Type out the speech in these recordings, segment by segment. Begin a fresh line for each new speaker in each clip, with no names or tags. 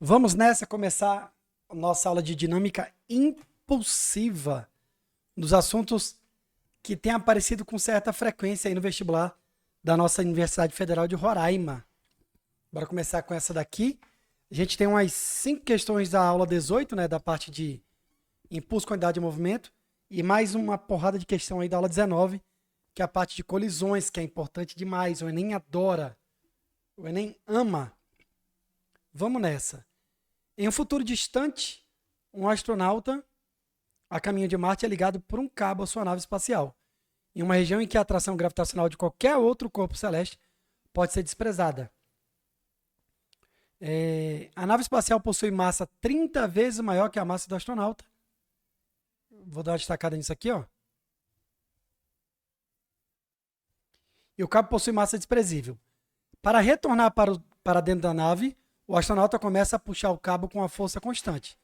Vamos nessa começar a nossa aula de dinâmica impulsiva, dos assuntos que têm aparecido com certa frequência aí no vestibular da nossa Universidade Federal de Roraima. Bora começar com essa daqui. A gente tem umas 5 questões da aula 18, né, da parte de impulso, quantidade e movimento, e mais uma porrada de questão aí da aula 19, que é a parte de colisões, que é importante demais. O Enem adora, o Enem ama. Vamos nessa. Em um futuro distante, um astronauta a caminho de Marte é ligado por um cabo à sua nave espacial, em uma região em que a atração gravitacional de qualquer outro corpo celeste pode ser desprezada. A nave espacial possui massa 30 vezes maior que a massa do astronauta. Vou dar uma destacada nisso aqui, ó. E o cabo possui massa desprezível. Para retornar para dentro da nave, o astronauta começa a puxar o cabo com uma força constante.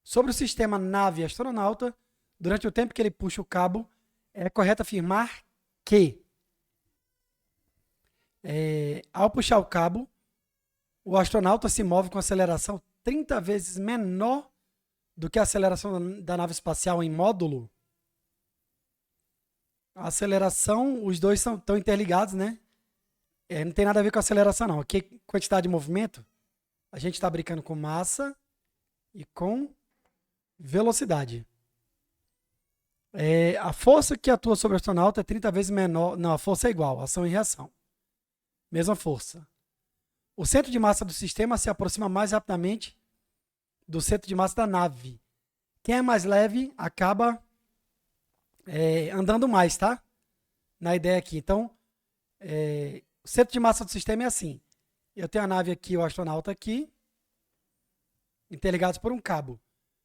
Sobre o sistema nave-astronauta, durante o tempo que ele puxa o cabo, é correto afirmar que, ao puxar o cabo, o astronauta se move com aceleração 30 vezes menor do que a aceleração da nave espacial em módulo. A aceleração, os dois estão interligados, né? Não tem nada a ver com aceleração, não. Aqui, quantidade de movimento, a gente está brincando com massa e com velocidade. A força que atua sobre o astronauta é 30 vezes menor. Não, a força é igual, ação e reação. Mesma força. O centro de massa do sistema se aproxima mais rapidamente do centro de massa da nave. Quem é mais leve acaba andando mais, tá? Na ideia aqui. Então, o centro de massa do sistema é assim. Eu tenho a nave aqui, o astronauta aqui, interligados por um cabo.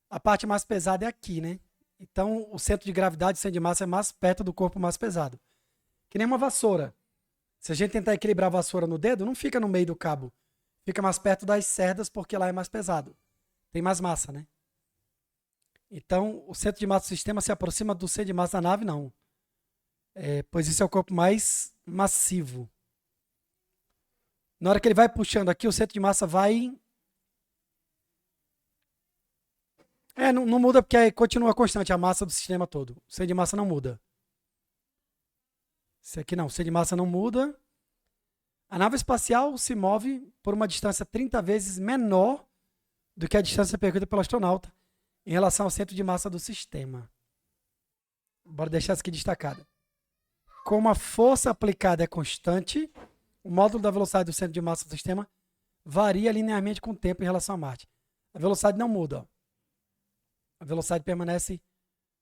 A parte mais pesada é aqui, né? Então, o centro de gravidade, o centro de massa é mais perto do corpo mais pesado. Que nem uma vassoura. Se a gente tentar equilibrar a vassoura no dedo, não fica no meio do cabo. Fica mais perto das cerdas, porque lá é mais pesado. Tem mais massa, né? Então, o centro de massa do sistema se aproxima do centro de massa da nave, não. Pois isso é o corpo mais massivo. Na hora que ele vai puxando aqui, o centro de massa vai... não muda porque aí continua constante a massa do sistema todo. O centro de massa não muda. Esse aqui não, o centro de massa não muda. A nave espacial se move por uma distância 30 vezes menor do que a distância percorrida pelo astronauta em relação ao centro de massa do sistema. Bora deixar isso aqui destacado. Como a força aplicada é constante, o módulo da velocidade do centro de massa do sistema varia linearmente com o tempo em relação a Marte. A velocidade não muda. Ó. A velocidade permanece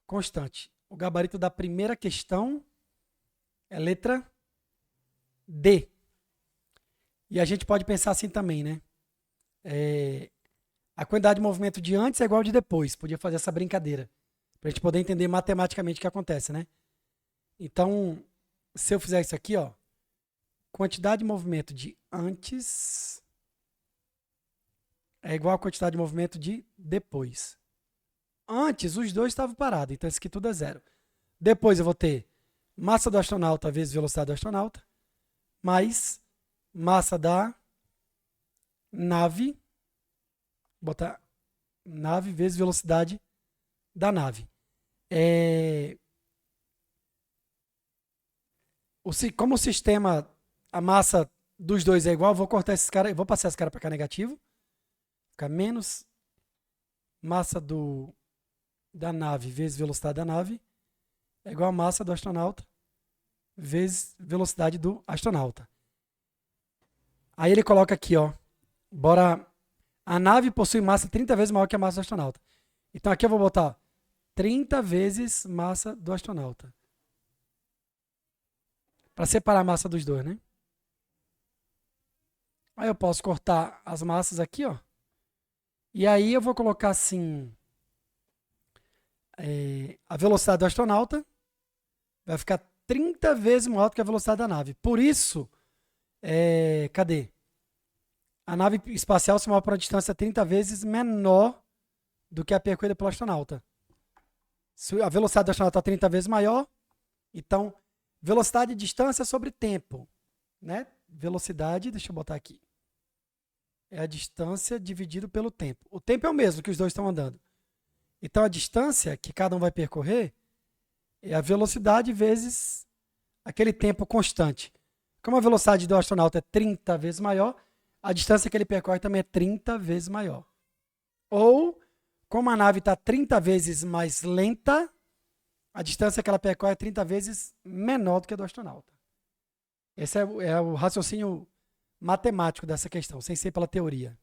constante. O gabarito da primeira questão é letra D. E a gente pode pensar assim também, né? A quantidade de movimento de antes é igual de depois. Podia fazer essa brincadeira. Para a gente poder entender matematicamente o que acontece, né? Então, se eu fizer isso aqui, ó. Quantidade de movimento de antes é igual a quantidade de movimento de depois. Antes, os dois estavam parados. Então, isso aqui tudo é zero. Depois eu vou ter massa do astronauta vezes velocidade do astronauta, mais massa da nave, botar nave vezes velocidade da nave. Como o sistema, a massa dos dois é igual, eu vou cortar esses caras, vou passar esse cara para cá negativo, ficar menos massa da nave vezes velocidade da nave é igual a massa do astronauta vezes velocidade do astronauta. Aí ele coloca aqui, ó. A nave possui massa 30 vezes maior que a massa do astronauta. Então aqui eu vou botar 30 vezes massa do astronauta. Para separar a massa dos dois, né? Aí eu posso cortar as massas aqui, ó. E aí eu vou colocar assim... a velocidade do astronauta vai ficar 30 vezes maior do que a velocidade da nave. Por isso, cadê? A nave espacial se move para uma distância 30 vezes menor do que a percorrida pelo astronauta. Se a velocidade do astronauta é 30 vezes maior, então, velocidade e distância sobre tempo. Né? Velocidade, deixa eu botar aqui. é a distância dividido pelo tempo. O tempo é o mesmo que os dois estão andando. Então, a distância que cada um vai percorrer é a velocidade vezes aquele tempo constante. Como a velocidade do astronauta é 30 vezes maior, a distância que ele percorre também é 30 vezes maior. Ou, como a nave está 30 vezes mais lenta, a distância que ela percorre é 30 vezes menor do que a do astronauta. Esse é o raciocínio matemático dessa questão, sem ser pela teoria.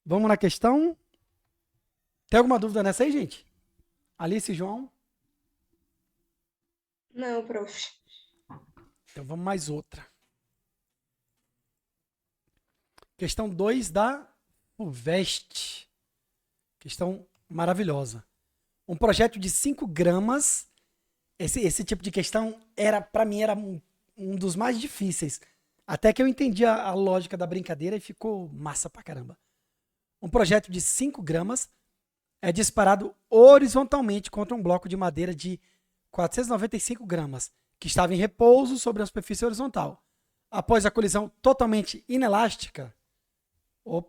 Vamos na questão? Tem alguma dúvida nessa aí, gente? Alice e João?
Não, prof.
Então vamos mais outra. Questão 2 da FUVEST. Questão maravilhosa. Um projeto de 5 gramas. Esse tipo de questão, para mim, era um dos mais difíceis. Até que eu entendi a lógica da brincadeira e ficou massa pra caramba. Um projeto de 5 gramas é disparado horizontalmente contra um bloco de madeira de 495 gramas, que estava em repouso sobre a superfície horizontal. Após a colisão totalmente inelástica, o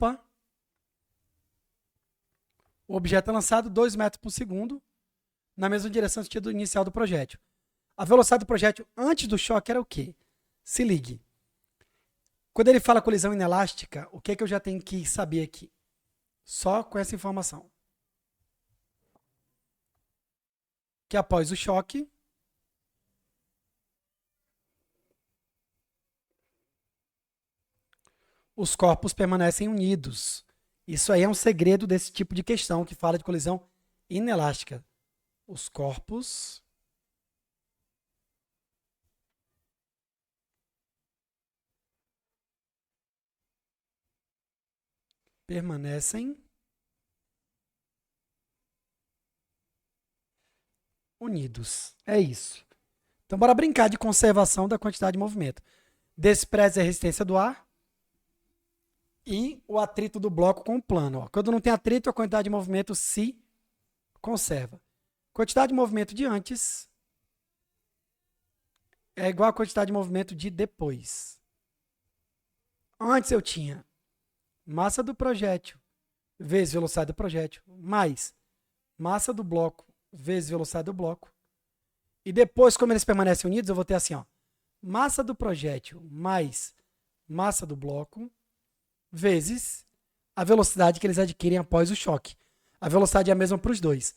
objeto é lançado 2 metros por segundo na mesma direção do sentido inicial do projétil. A velocidade do projétil antes do choque era o quê? Se ligue. Quando ele fala colisão inelástica, o que é que eu já tenho que saber aqui? Só com essa informação. Que após o choque, os corpos permanecem unidos. Isso aí é um segredo desse tipo de questão que fala de colisão inelástica. Os corpos permanecem unidos. É isso. Então, bora brincar de conservação da quantidade de movimento. Despreze a resistência do ar e o atrito do bloco com o plano. Ó. Quando não tem atrito, a quantidade de movimento se conserva. Quantidade de movimento de antes é igual a quantidade de movimento de depois. Antes eu tinha massa do projétil vezes velocidade do projétil, mais massa do bloco vezes velocidade do bloco. E depois, como eles permanecem unidos, eu vou ter assim, ó, massa do projétil mais massa do bloco vezes a velocidade que eles adquirem após o choque. A velocidade é a mesma para os dois.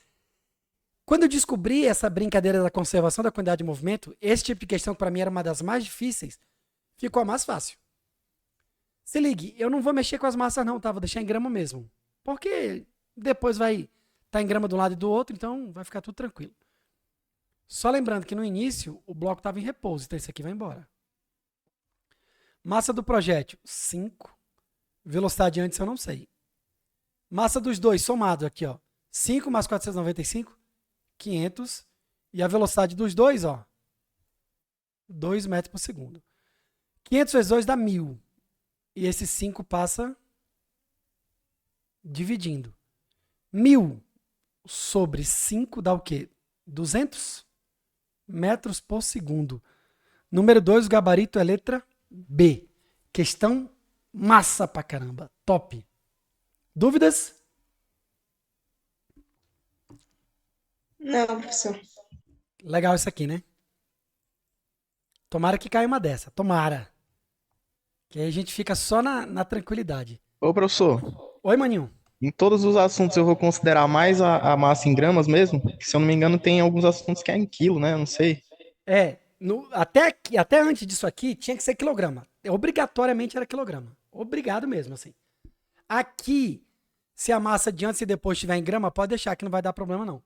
Quando eu descobri essa brincadeira da conservação da quantidade de movimento, esse tipo de questão que para mim era uma das mais difíceis, ficou a mais fácil. Se ligue, eu não vou mexer com as massas não, tá? Vou deixar em grama mesmo. Porque depois vai estar em grama de um lado e do outro, então vai ficar tudo tranquilo. Só lembrando que no início o bloco estava em repouso, então esse aqui vai embora. Massa do projétil, 5. Velocidade antes eu não sei. Massa dos dois somado aqui, ó. 5 mais 495, 500. E a velocidade dos dois, ó, 2 metros por segundo. 500 vezes 2 dá 1.000. E esse 5 passa dividindo. 1.000 sobre 5 dá o quê? 200 metros por segundo. Número 2, o gabarito é letra B. Questão massa pra caramba. Top. Dúvidas?
Não, professor.
Legal isso aqui, né? Tomara que caia uma dessa. Tomara. Que aí a gente fica só na tranquilidade.
Ô, professor,
Oi, maninho.
em todos os assuntos eu vou considerar mais a massa em gramas mesmo? Que, se eu não me engano, tem alguns assuntos que é em quilo, né? Eu não sei.
Até antes disso aqui, tinha que ser quilograma. Obrigatoriamente era quilograma. Obrigado mesmo, assim. Aqui, se a massa de antes e depois estiver em grama, pode deixar que não vai dar problema, não.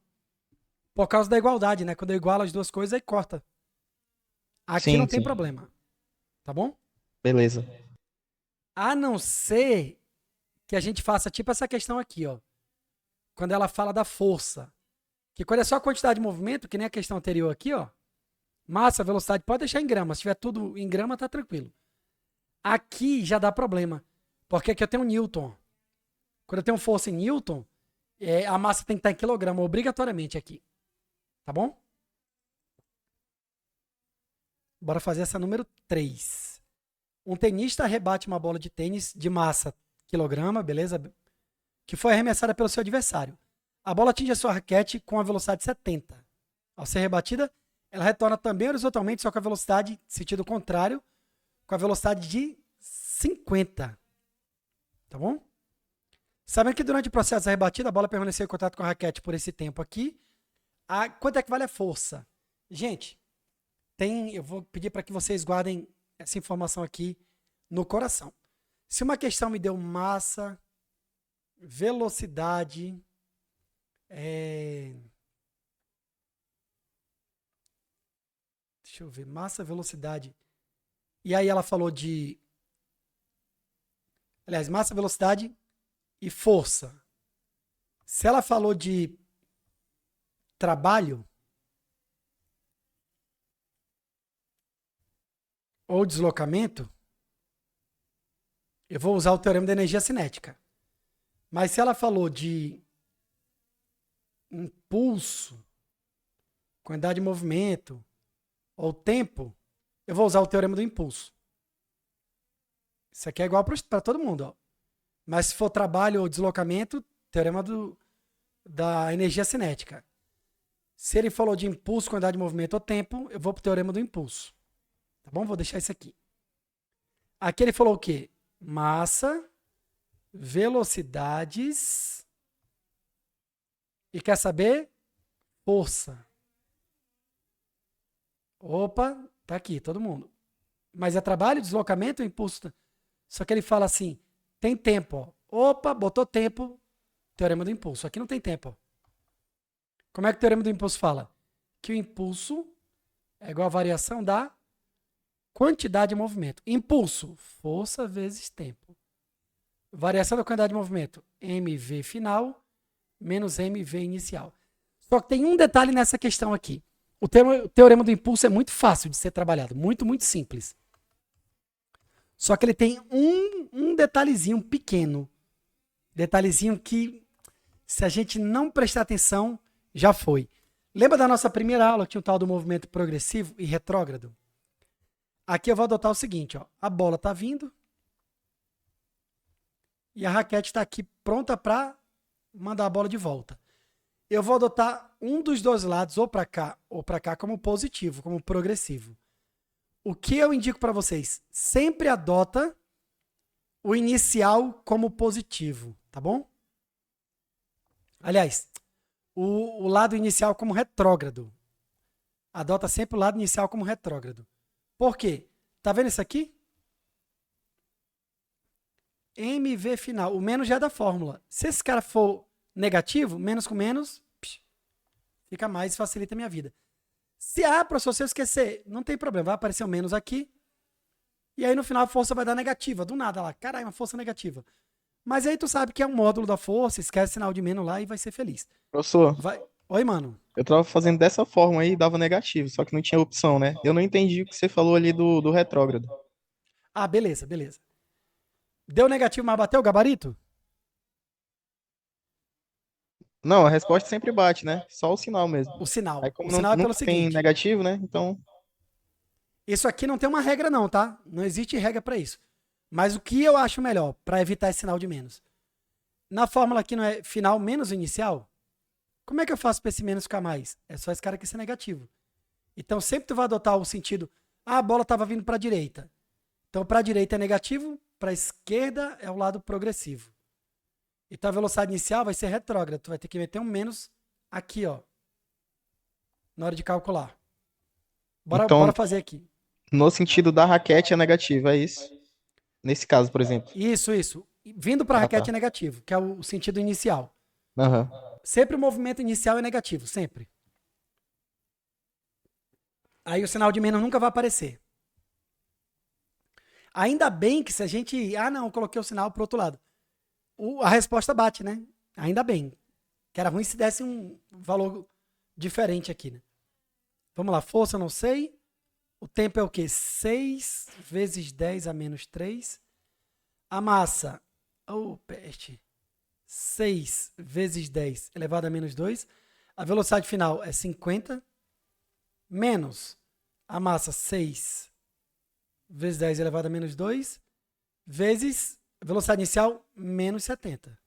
Por causa da igualdade, né? Quando eu igualo as duas coisas, aí corta. Aqui não
Sim,
tem
sim.
problema. Tá bom?
Beleza.
A não ser que a gente faça tipo essa questão aqui, ó. Quando ela fala da força. Que quando é só a quantidade de movimento, que nem a questão anterior aqui, ó. Massa, velocidade, pode deixar em grama. Se tiver tudo em grama, tá tranquilo. Aqui já dá problema. Porque aqui eu tenho Newton. Quando eu tenho força em Newton, a massa tem que estar em quilograma, obrigatoriamente aqui. Tá bom? Bora fazer essa número 3. Um tenista rebate uma bola de tênis de massa quilograma, beleza? Que foi arremessada pelo seu adversário. A bola atinge a sua raquete com a velocidade de 70. Ao ser rebatida, ela retorna também horizontalmente, só com a velocidade, sentido contrário, com a velocidade de 50. Tá bom? Sabendo que durante o processo da rebatida, a bola permaneceu em contato com a raquete por esse tempo aqui. Quanto é que vale a força? Gente, eu vou pedir para que vocês guardem essa informação aqui no coração. Se uma questão me deu massa, velocidade, deixa eu ver, massa, velocidade, e aí ela falou de, aliás, massa, velocidade e força. Se ela falou de trabalho ou deslocamento, eu vou usar o teorema da energia cinética. Mas se ela falou de impulso, quantidade de movimento ou tempo, eu vou usar o teorema do impulso. Isso aqui é igual para todo mundo, ó. Mas se for trabalho ou deslocamento, teorema da energia cinética. Se ele falou de impulso, quantidade de movimento ou tempo, eu vou para o teorema do impulso. Tá bom? Vou deixar isso aqui. Aqui ele falou o quê? Massa, velocidades e quer saber? Força. Opa, tá aqui, todo mundo. Mas é trabalho, deslocamento ou impulso? Só que ele fala assim, tem tempo, ó. Opa, botou tempo, teorema do impulso. Aqui não tem tempo, ó. Como é que o teorema do impulso fala? Que o impulso é igual a variação da quantidade de movimento. Impulso, força vezes tempo. Variação da quantidade de movimento, mv final menos mv inicial. Só que tem um detalhe nessa questão aqui. O teorema do impulso é muito fácil de ser trabalhado. Muito, muito simples. Só que ele tem um detalhezinho pequeno. Detalhezinho que, se a gente não prestar atenção, já foi. Lembra da nossa primeira aula que tinha o tal do movimento progressivo e retrógrado? Aqui eu vou adotar o seguinte, ó. A bola está vindo e a raquete está aqui pronta para mandar a bola de volta. Eu vou adotar um dos dois lados, ou para cá, como positivo, como progressivo. O que eu indico para vocês? Sempre adota o inicial como positivo, tá bom? Aliás, o lado inicial como retrógrado. Adota sempre o lado inicial como retrógrado. Por quê? Tá vendo isso aqui? MV final. O menos já é da fórmula. Se esse cara for negativo, menos com menos, fica mais, facilita a minha vida. Se professor, se eu esquecer, não tem problema. Vai aparecer o menos aqui. E aí no final a força vai dar negativa. Do nada lá. Caralho, uma força negativa. Mas aí tu sabe que é um módulo da força, esquece o sinal de menos lá e vai ser feliz.
Professor,
Oi, mano.
eu tava fazendo dessa forma aí e dava negativo, só que não tinha opção, né? Eu não entendi o que você falou ali do retrógrado.
Beleza, beleza. Deu negativo, mas bateu o gabarito?
Não, a resposta sempre bate, né? Só o sinal mesmo.
O sinal.
Aí como
O sinal é pelo
nunca tem
seguinte.
negativo, né? Então,
Isso aqui não tem uma regra não, tá? Não existe regra para isso. Mas o que eu acho melhor para evitar esse sinal de menos? Na fórmula aqui não é final menos o inicial? Como é que eu faço para esse menos ficar mais? É só esse cara aqui ser negativo. Então sempre tu vai adotar o sentido, a bola estava vindo para a direita. Então para a direita é negativo, para a esquerda é o lado progressivo. Então a velocidade inicial vai ser retrógrada. Tu vai ter que meter um menos aqui, ó. Na hora de calcular. Bora fazer aqui.
no sentido da raquete é negativo, é isso? Nesse caso, por exemplo.
Isso. Vindo para a raquete
Tá.
é negativo, que é o sentido inicial.
Aham.
Sempre o movimento inicial é negativo, sempre. Aí o sinal de menos nunca vai aparecer. Ainda bem que se a gente... não, eu coloquei o sinal pro outro lado. A resposta bate, né? Ainda bem. Que era ruim se desse um valor diferente aqui, né? Vamos lá, força eu não sei. O tempo é o quê? 6 vezes 10 a menos 3. A massa, peste. 6 vezes 10 elevado a menos 2. A velocidade final é 50. Menos a massa 6 vezes 10 elevado a menos 2, vezes velocidade inicial, menos 70.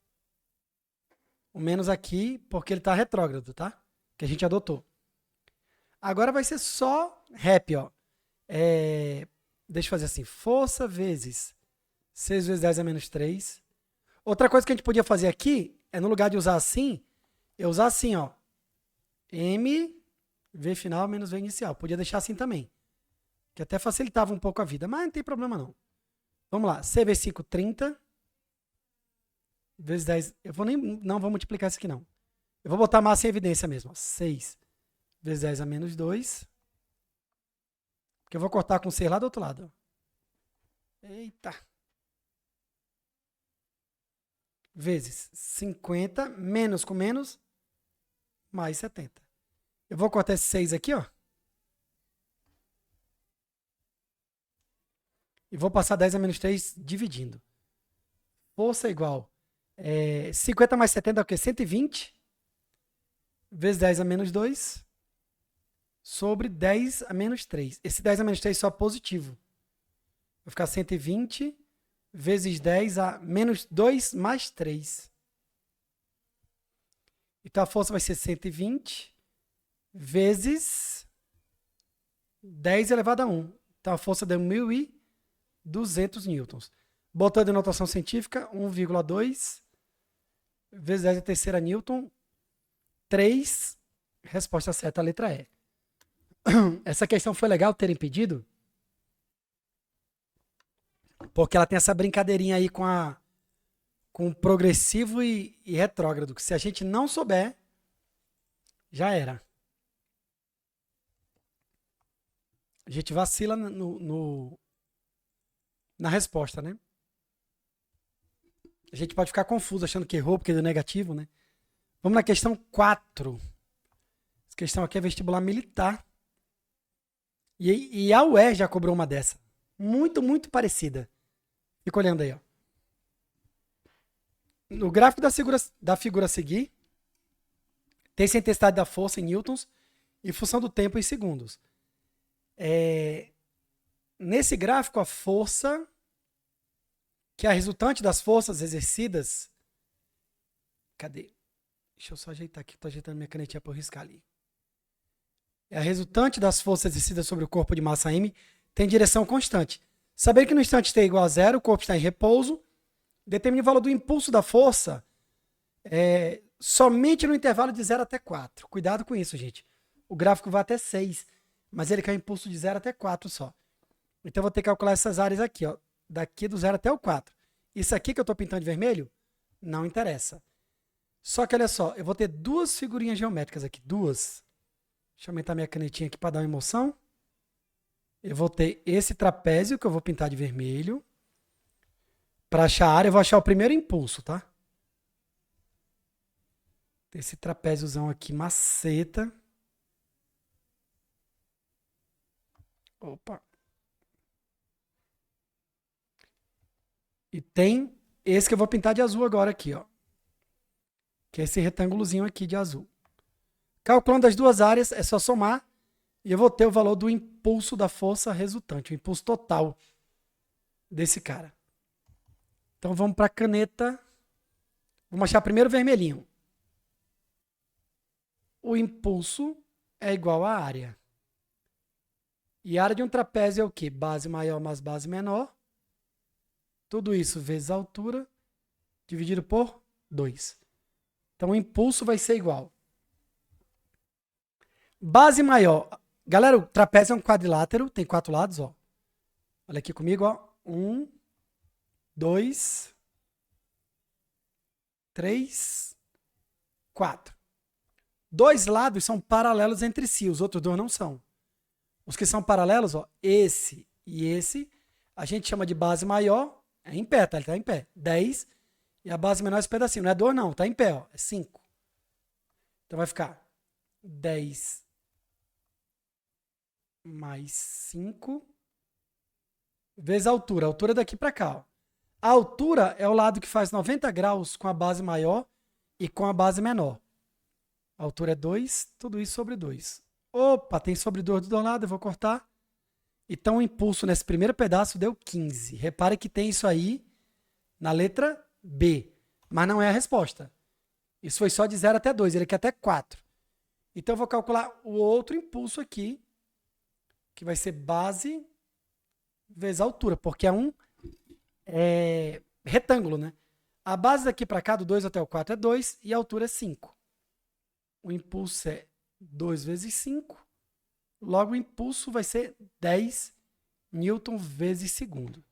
O menos aqui, porque ele está retrógrado, tá? Que a gente adotou. Agora vai ser só rep, ó. Deixa eu fazer assim. Força vezes 6 vezes 10 a menos 3. Outra coisa que a gente podia fazer aqui é, no lugar de usar assim, eu usar assim, ó. M, V final menos V inicial. Podia deixar assim também. Que até facilitava um pouco a vida, mas não tem problema não. Vamos lá. C vezes 5, 30. Vezes 10. Não vou multiplicar isso aqui não. Eu vou botar massa em evidência mesmo. Ó. 6 vezes 10 a menos 2. Porque eu vou cortar com 6 lá do outro lado. Eita. Vezes 50, menos com menos, mais 70. Eu vou cortar esse 6 aqui, ó. E vou passar 10 a menos 3 dividindo. Força igual. 50 mais 70 é o quê? 120. Vezes 10 a menos 2. Sobre 10 a menos 3. Esse 10 a menos 3 é só positivo. Vai ficar 120 vezes 10 a menos 2 mais 3. Então a força vai ser 120 vezes 10 elevado a 1. Então a força deu 1.200 newtons. Botando em notação científica, 1,2 vezes 10 a terceira newton, 3. Resposta certa, a letra E. Essa questão foi legal terem pedido, porque ela tem essa brincadeirinha aí com progressivo e retrógrado, que se a gente não souber, já era. A gente vacila na resposta, né? A gente pode ficar confuso achando que errou porque deu negativo, né? Vamos na questão 4. Essa questão aqui é vestibular militar. E a UE já cobrou uma dessa. Muito, muito parecida. Fica olhando aí, ó. No gráfico da figura a seguir, tem-se a intensidade da força em newtons e função do tempo em segundos. Nesse gráfico, a força, que é a resultante das forças exercidas... Cadê? Deixa eu só ajeitar aqui, estou ajeitando minha canetinha para eu riscar ali. É a resultante das forças exercidas sobre o corpo de massa M, tem direção constante. Saber que no instante t igual a 0, o corpo está em repouso, determina o valor do impulso da força somente no intervalo de 0 até 4. Cuidado com isso, gente. O gráfico vai até 6, mas ele quer um impulso de 0 até 4 só. Então, eu vou ter que calcular essas áreas aqui, ó, daqui do 0 até o 4. Isso aqui que eu estou pintando de vermelho, não interessa. Só que, olha só, eu vou ter duas figurinhas geométricas aqui, duas. Deixa eu aumentar minha canetinha aqui para dar uma emoção. Eu vou ter esse trapézio que eu vou pintar de vermelho. Para achar a área, eu vou achar o primeiro impulso, tá? Esse trapéziozão aqui, maceta. Opa. E tem esse que eu vou pintar de azul agora aqui, ó. Que é esse retângulozinho aqui de azul. Calculando as duas áreas, é só somar. E eu vou ter o valor do impulso da força resultante, o impulso total desse cara. Então vamos para a caneta. Vamos achar primeiro o vermelhinho. O impulso é igual à área. E a área de um trapézio é o quê? Base maior mais base menor. Tudo isso vezes a altura, dividido por 2. Então o impulso vai ser igual. Base maior. Galera, o trapézio é um quadrilátero, tem 4 lados, ó. Olha aqui comigo, ó. 1, 2, 3, 4. 2 lados são paralelos entre si, os outros 2 não são. Os que são paralelos, ó, esse e esse, a gente chama de base maior, é em pé, tá? Ele tá em pé. 10, e a base menor é esse pedacinho. Não é 2 não, tá em pé, ó. É 5. Então vai ficar 10 mais 5 vezes a altura. A altura é daqui para cá, ó. A altura é o lado que faz 90 graus com a base maior e com a base menor. A altura é 2, tudo isso sobre 2. Opa, tem sobre 2 do dois lados, eu vou cortar. Então o impulso nesse primeiro pedaço deu 15. Repare que tem isso aí na letra B, mas não é a resposta. Isso foi só de 0 até 2, ele quer até 4. Então eu vou calcular o outro impulso aqui, que vai ser base vezes a altura, porque é um retângulo, né? A base daqui para cá, do 2 até o 4, é 2 e a altura é 5. O impulso é 2 vezes 5. Logo, o impulso vai ser 10 newton vezes segundo.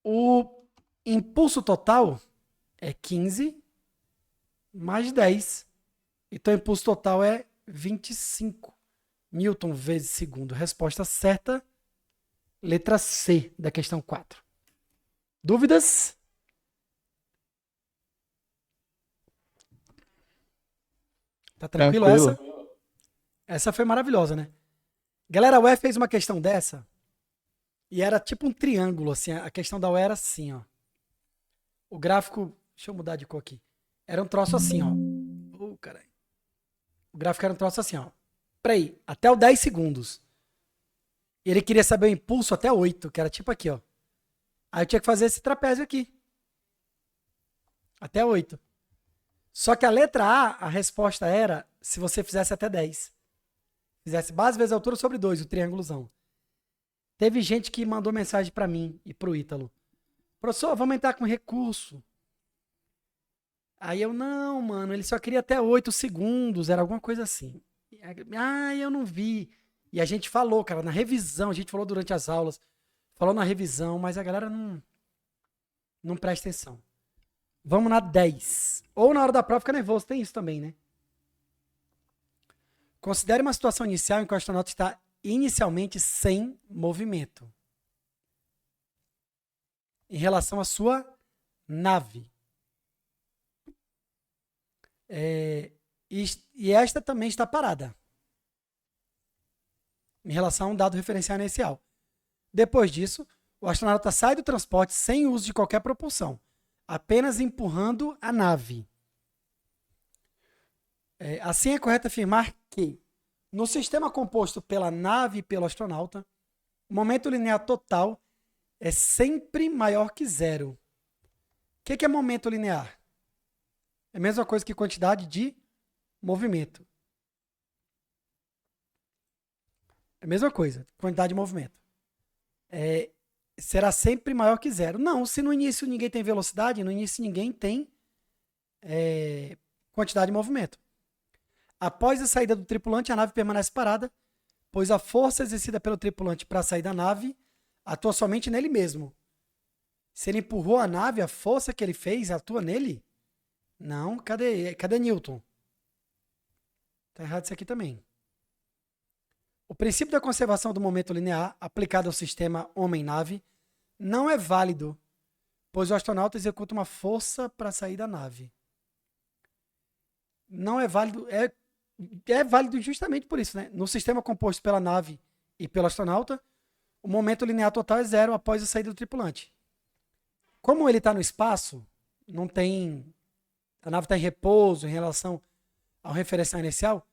O impulso total é 15 mais 10. Então, o impulso total é 25 newton vezes segundo. Resposta certa, letra C da questão 4. Dúvidas? Tá tranquilo essa? Essa foi maravilhosa, né? Galera, a UE fez uma questão dessa e era tipo um triângulo, assim. A questão da UE era assim, ó. O gráfico... Deixa eu mudar de cor aqui. Era um troço assim, ó. Caralho. O gráfico era um troço assim, ó. Peraí, até o 10 segundos. E ele queria saber o impulso até 8, que era tipo aqui, ó. Aí eu tinha que fazer esse trapézio aqui. Até 8. Só que a letra A, a resposta era se você fizesse até 10. Fizesse base vezes altura sobre 2, o triângulozão. Teve gente que mandou mensagem para mim e pro Ítalo. Professor, vamos entrar com recurso. Aí eu, não, mano, ele só queria até 8 segundos, era alguma coisa assim. Ah, eu não vi. E a gente falou, cara, na revisão, a gente falou durante as aulas, falou na revisão, mas a galera não presta atenção. Vamos na 10. Ou na hora da prova fica nervoso, tem isso também, né? Considere uma situação inicial em que o astronauta está inicialmente sem movimento em relação à sua nave. E esta também está parada em relação a um dado referencial inicial. Depois disso, o astronauta sai do transporte sem uso de qualquer propulsão, apenas empurrando a nave. Assim é correto afirmar que, no sistema composto pela nave e pelo astronauta, o momento linear total é sempre maior que zero. O que é momento linear? É a mesma coisa que quantidade de movimento. É a mesma coisa, quantidade de movimento. Será sempre maior que zero. Não, se no início ninguém tem velocidade, no início ninguém tem quantidade de movimento. Após a saída do tripulante, a nave permanece parada, pois a força exercida pelo tripulante para sair da nave atua somente nele mesmo. Se ele empurrou a nave, a força que ele fez atua nele? Não, cadê Newton? Tá errado isso aqui também. O princípio da conservação do momento linear aplicado ao sistema homem-nave não é válido, pois o astronauta executa uma força para sair da nave. Não é válido, é válido justamente por isso, né? No sistema composto pela nave e pelo astronauta, o momento linear total é zero após a saída do tripulante. Como ele está no espaço, não tem... A nave está em repouso em relação ao referencial inicial,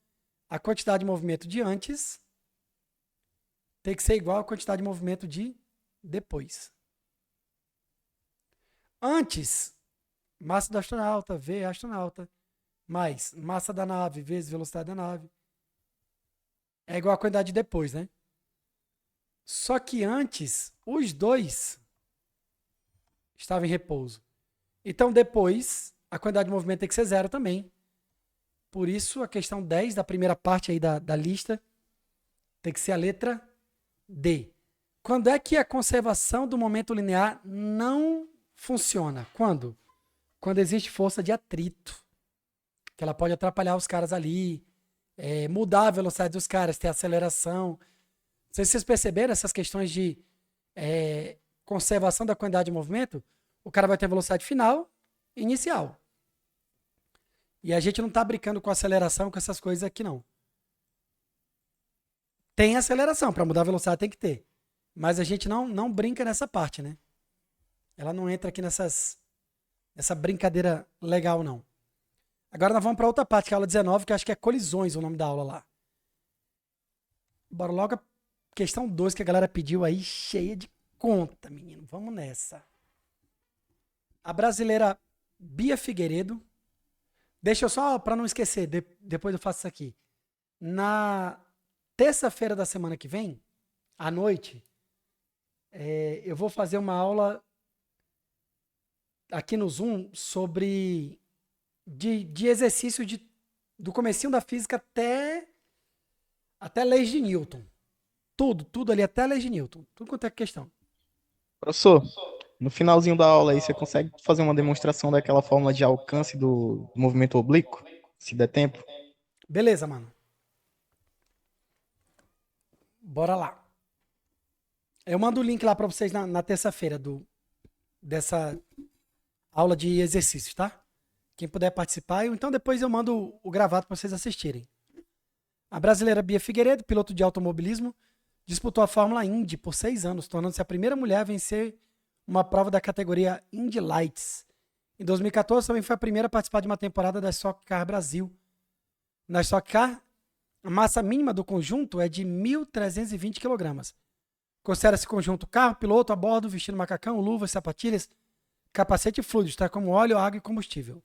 a quantidade de movimento de antes tem que ser igual à quantidade de movimento de depois. Antes, massa do astronauta, V astronauta, mais massa da nave vezes velocidade da nave, é igual à quantidade de depois, né? Só que antes, os dois estavam em repouso. Então, depois, a quantidade de movimento tem que ser zero também. Por isso, a questão 10 da primeira parte aí da lista tem que ser a letra D. Quando é que a conservação do momento linear não funciona? Quando? Quando existe força de atrito, que ela pode atrapalhar os caras ali, mudar a velocidade dos caras, ter aceleração. Não sei se vocês perceberam essas questões de conservação da quantidade de movimento. O cara vai ter velocidade final e inicial. E a gente não está brincando com aceleração, com essas coisas aqui, não. Tem aceleração, para mudar a velocidade tem que ter. Mas a gente não brinca nessa parte, né? Ela não entra aqui nessa brincadeira legal, não. Agora nós vamos para outra parte, que é a aula 19, que eu acho que é colisões o nome da aula lá. Bora logo questão 2 que a galera pediu aí, cheia de conta, menino. Vamos nessa. A brasileira Bia Figueiredo. Deixa eu só, para não esquecer, depois eu faço isso aqui. Na terça-feira da semana que vem, à noite, eu vou fazer uma aula aqui no Zoom sobre de exercício do comecinho da física até leis de Newton. Tudo ali, até leis de Newton. Tudo quanto é questão.
Professor, no finalzinho da aula aí, você consegue fazer uma demonstração daquela fórmula de alcance do movimento oblíquo? Se der tempo?
Beleza, mano. Bora lá. Eu mando o link lá para vocês na terça-feira dessa aula de exercícios, tá? Quem puder participar, então depois eu mando o gravado para vocês assistirem. A brasileira Bia Figueiredo, piloto de automobilismo, disputou a Fórmula Indy por 6 anos, tornando-se a primeira mulher a vencer uma prova da categoria Indy Lights. Em 2014, também foi a primeira a participar de uma temporada da Stock Car Brasil. Na Stock Car, a massa mínima do conjunto é de 1.320 kg. Considera-se conjunto carro, piloto a bordo, vestindo macacão, luvas, sapatilhas, capacete e fluidos, tá? Como óleo, água e combustível.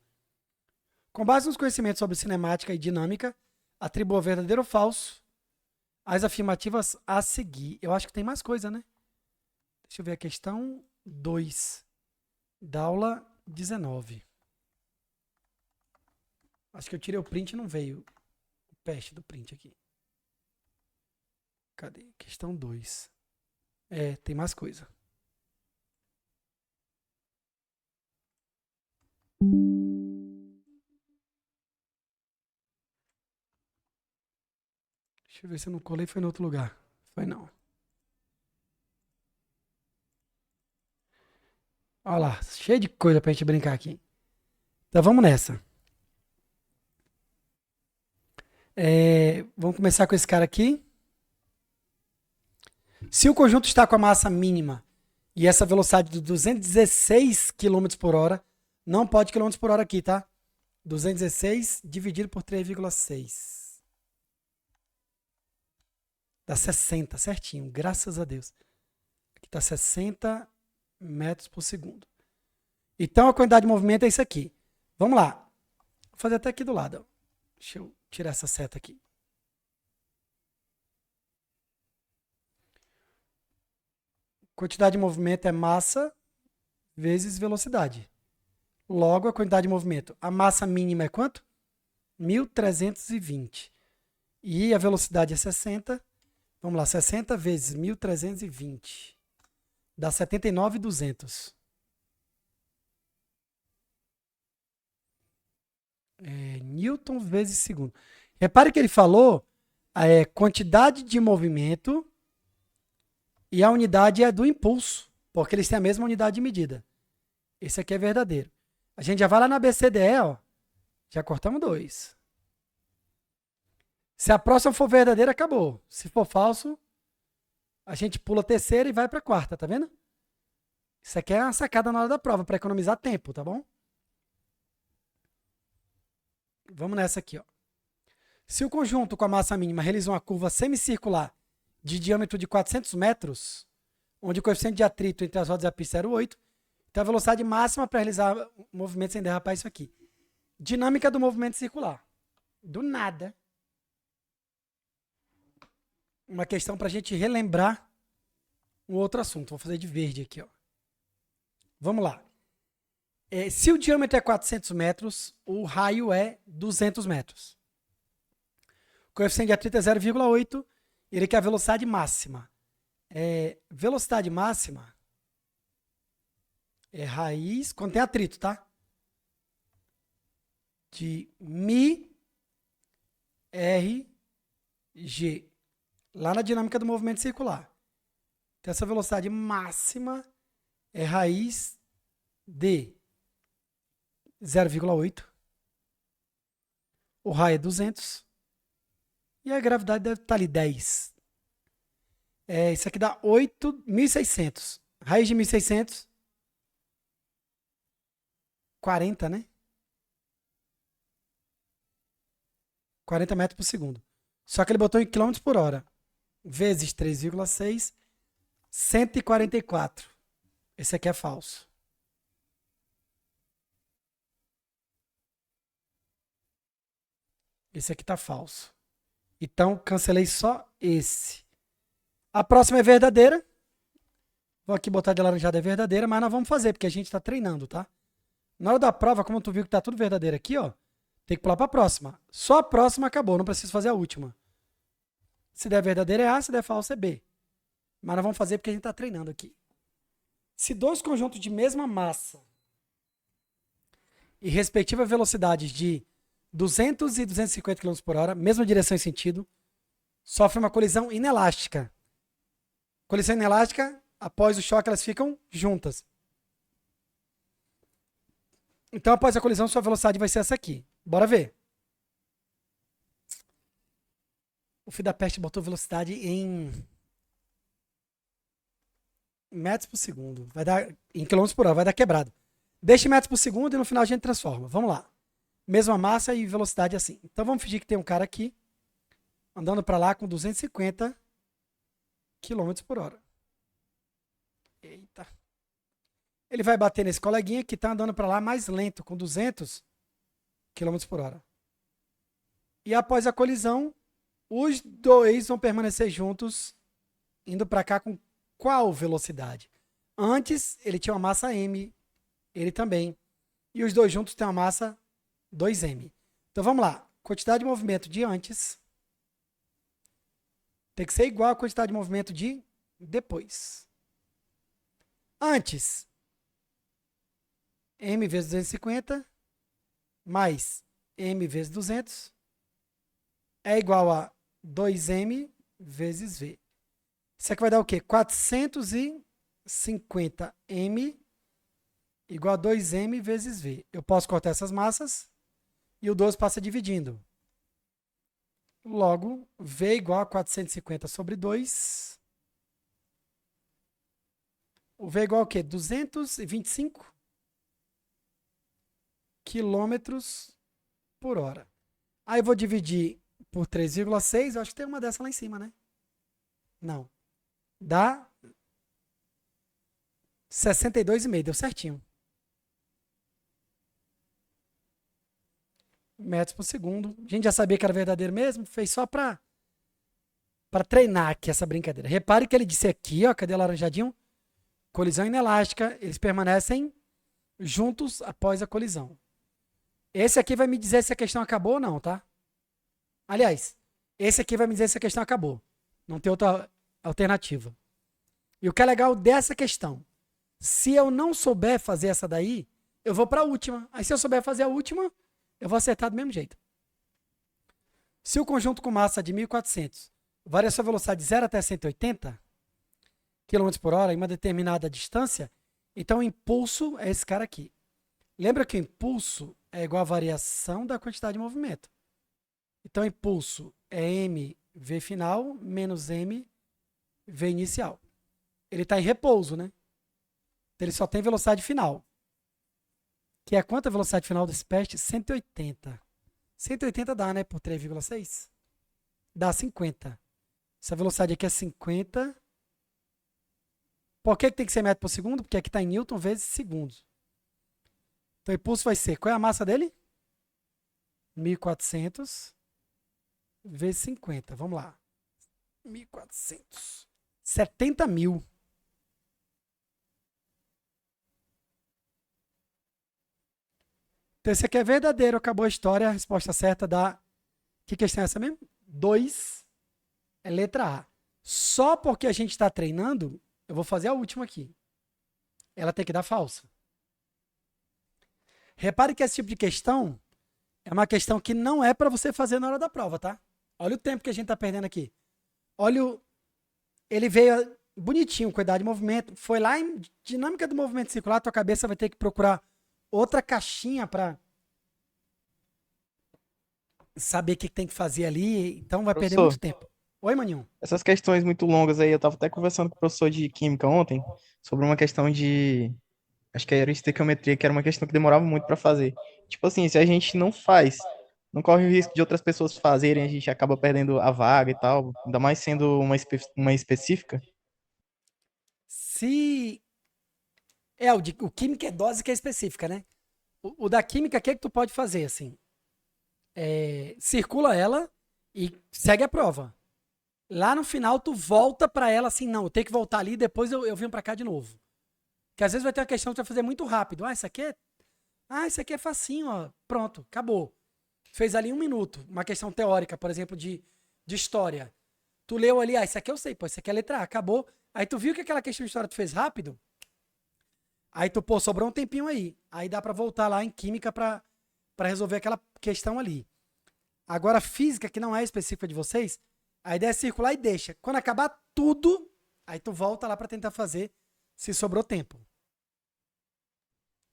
Com base nos conhecimentos sobre cinemática e dinâmica, atribua verdadeiro ou falso as afirmativas a seguir. Eu acho que tem mais coisa, né? Deixa eu ver a questão 2 da aula 19. Acho que eu tirei o print e não veio o peste do print aqui. Cadê? Questão 2. Tem mais coisa. Deixa eu ver se eu não colei, foi em outro lugar. Foi não. Olha lá, cheio de coisa pra gente brincar aqui. Então vamos nessa. Vamos começar com esse cara aqui. Se o conjunto está com a massa mínima e essa velocidade de 216 km por hora, não pode km por hora aqui, tá? 216 dividido por 3,6. Dá 60, certinho, graças a Deus. Aqui tá 60 metros por segundo. Então a quantidade de movimento é isso aqui. Vamos lá. Vou fazer até aqui do lado. Deixa eu tirar essa seta aqui. Quantidade de movimento é massa vezes velocidade. Logo, a quantidade de movimento. A massa mínima é quanto? 1.320. E a velocidade é 60. Vamos lá, 60 vezes 1.320. Dá 79.200. Newton vezes segundo. Repare que ele falou quantidade de movimento e a unidade é do impulso, porque eles têm a mesma unidade de medida. Esse aqui é verdadeiro. A gente já vai lá na BCDE, ó. Já cortamos 2. Se a próxima for verdadeira, acabou. Se for falso, a gente pula a terceira e vai para a quarta, tá vendo? Isso aqui é uma sacada na hora da prova, para economizar tempo, tá bom? Vamos nessa aqui, ó. Se o conjunto com a massa mínima realiza uma curva semicircular de diâmetro de 400 metros, onde o coeficiente de atrito entre as rodas e a pista é 0,8, então a velocidade máxima para realizar o movimento sem derrapar é isso aqui. Dinâmica do movimento circular. Do nada. Uma questão para a gente relembrar um outro assunto. Vou fazer de verde aqui, ó. Vamos lá. Se o diâmetro é 400 metros, o raio é 200 metros. O coeficiente de atrito é 0,8. Ele quer a velocidade máxima. Velocidade máxima é raiz, quando tem atrito, tá? De μ r g. Lá na dinâmica do movimento circular. Então, essa velocidade máxima é raiz de 0,8. O raio é 200. E a gravidade deve estar ali 10. Isso aqui dá 8.600. Raiz de 1.600. 40, né? 40 metros por segundo. Só que ele botou em quilômetros por hora. vezes 3,6, 144. Esse aqui é falso. Esse aqui tá falso. Então, cancelei só esse. A próxima é verdadeira. Vou aqui botar de laranjada é verdadeira, mas nós vamos fazer, porque a gente está treinando, tá? Na hora da prova, como tu viu que tá tudo verdadeiro aqui, ó, tem que pular para a próxima. Só a próxima acabou, não preciso fazer a última. Se der verdadeira é A, se der falso é B. Mas nós vamos fazer porque a gente está treinando aqui. Se dois conjuntos de mesma massa e respectiva velocidade de 200 e 250 km por hora, mesma direção e sentido, sofrem uma colisão inelástica. Colisão inelástica, após o choque, elas ficam juntas. Então, após a colisão, sua velocidade vai ser essa aqui. Bora ver. O filho da peste botou velocidade em metros por segundo. Vai dar em quilômetros por hora, vai dar quebrado. Deixa em metros por segundo e no final a gente transforma. Vamos lá. Mesma massa e velocidade assim. Então vamos fingir que tem um cara aqui andando para lá com 250 quilômetros por hora. Eita. Ele vai bater nesse coleguinha que está andando para lá mais lento, com 200 quilômetros por hora. E após a colisão, os dois vão permanecer juntos, indo para cá com qual velocidade? Antes, ele tinha uma massa m, ele também. E os dois juntos têm uma massa 2m. Então vamos lá. Quantidade de movimento de antes tem que ser igual à quantidade de movimento de depois. Antes, m vezes 250 mais m vezes 200 é igual a 2m vezes v. Isso aqui vai dar o quê? 450m igual a 2m vezes v. Eu posso cortar essas massas e o 12 passa dividindo. Logo, v igual a 450 sobre 2. O v é igual a quê? 225 quilômetros por hora. Aí eu vou dividir por 3,6. Eu acho que tem uma dessa lá em cima, né? Não. Dá 62,5. Deu certinho. Metros por segundo. A gente já sabia que era verdadeiro mesmo. Fez só para treinar aqui essa brincadeira. Repare que ele disse aqui, ó, cadê o laranjadinho? Colisão inelástica. Eles permanecem juntos após a colisão. Esse aqui vai me dizer se a questão acabou ou não, tá? Aliás, esse aqui vai me dizer se a questão acabou. Não tem outra alternativa. E o que é legal dessa questão? Se eu não souber fazer essa daí, eu vou para a última. Aí se eu souber fazer a última, eu vou acertar do mesmo jeito. Se o conjunto com massa de 1.400 varia sua velocidade de 0 até 180 km por hora em uma determinada distância, então o impulso é esse cara aqui. Lembra que o impulso é igual à variação da quantidade de movimento. Então, impulso é mv final menos mv inicial. Ele está em repouso, né? Então, ele só tem velocidade final. Que é quanto a velocidade final desse peste? 180. 180 dá, né? Por 3,6? Dá 50. Essa velocidade aqui é 50. Por que tem que ser metro por segundo? Porque aqui está em Newton vezes segundos. Então, o impulso vai ser... Qual é a massa dele? 1.400 vezes 50. Vamos lá. 1.400. 70 mil. Então, esse aqui é verdadeiro. Acabou a história. A resposta certa dá... Que questão é essa mesmo? 2 é letra A. Só porque a gente está treinando, eu vou fazer a última aqui. Ela tem que dar falsa. Repare que esse tipo de questão é uma questão que não é para você fazer na hora da prova, tá? Olha o tempo que a gente está perdendo aqui. Olha o... Ele veio bonitinho, cuidar de movimento. Foi lá em dinâmica do movimento circular, tua cabeça vai ter que procurar outra caixinha para saber o que tem que fazer ali. Então vai perder
Professor,
muito tempo. Oi, maninho.
essas questões muito longas aí, eu tava até conversando com o professor de química ontem sobre uma questão de, acho que era estequiometria, que era uma questão que demorava muito para fazer. Tipo assim, se a gente não faz não corre o risco de outras pessoas fazerem, a gente acaba perdendo a vaga e tal, ainda mais sendo uma específica.
Se. O química é dose que é específica, né? O da química, o que é que tu pode fazer, assim? Circula ela e segue a prova. Lá no final, tu volta pra ela assim, não, eu tenho que voltar ali, depois eu venho pra cá de novo. Que às vezes vai ter uma questão que tu vai fazer muito rápido. Isso aqui é facinho, ó. Pronto, acabou. Fez ali 1 minuto. Uma questão teórica, por exemplo, de história. Tu leu ali, isso aqui eu sei, pô, isso aqui é letra A, acabou. Aí tu viu que aquela questão de história tu fez rápido. Aí tu, pô, sobrou um tempinho aí. Aí dá pra voltar lá em química pra resolver aquela questão ali. Agora, física, que não é específica de vocês, a ideia é circular e deixa. Quando acabar tudo, aí tu volta lá pra tentar fazer se sobrou tempo.